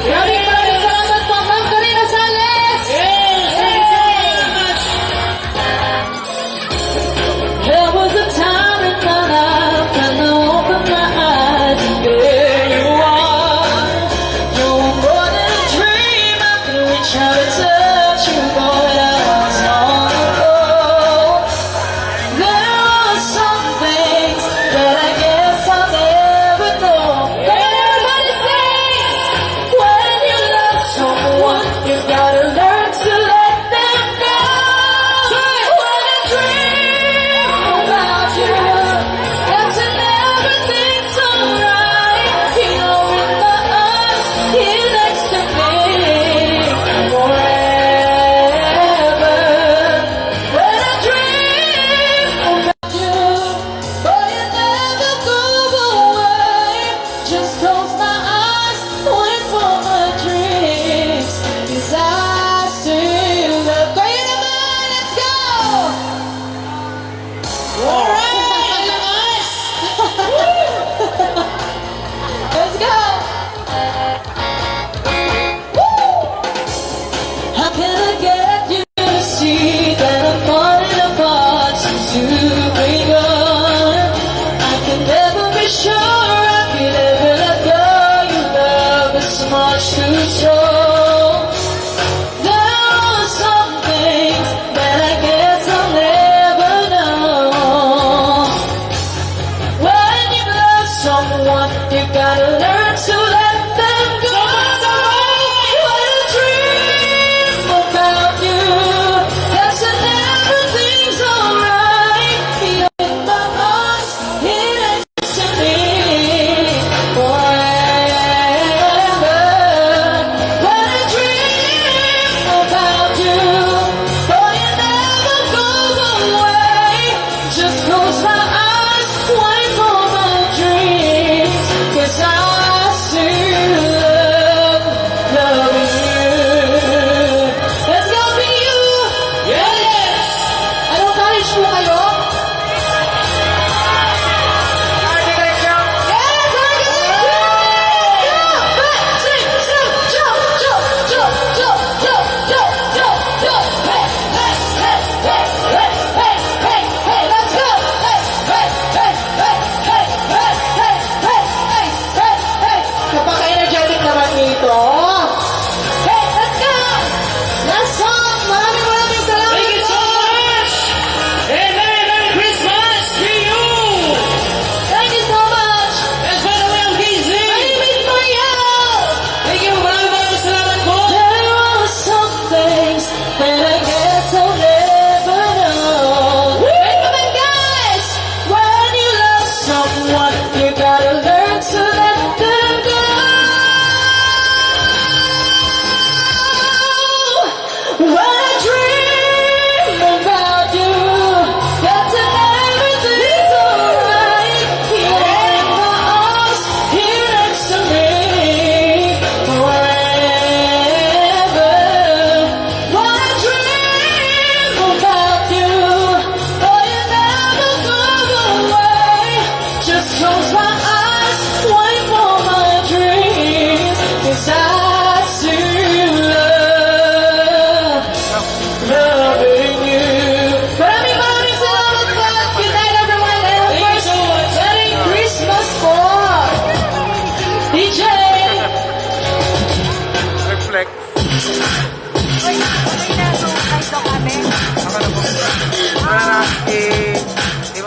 K: Maraming salamat po, Ma'am Karina Sales.
J: Yes, thank you very much.
K: There was a time in my life when I opened my eyes and there you are. You're more than a dream, I can reach out and touch you, boy, that was long ago. There are some things that I guess I'll never know. But everybody sings, when you love someone, you gotta learn to let them go. When I dream about you, that's when everything's alright. You know in my arms, here next to me, forever.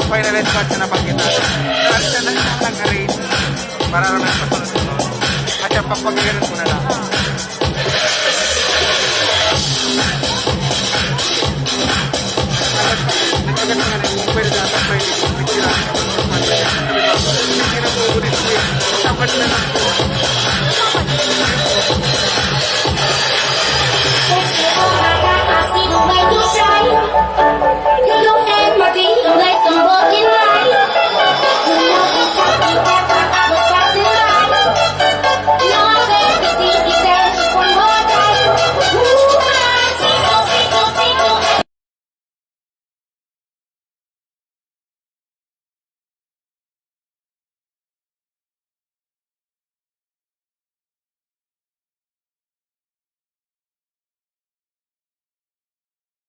R: final batch na nabanggit natin. At siya na siyang nag-arrange para naman pasunod-sunod. At siya papagayon ko na lang. Nagkagat nga na yung pwede dapat pwede. Hindi na po ulit ko yun. Dapat na lang po.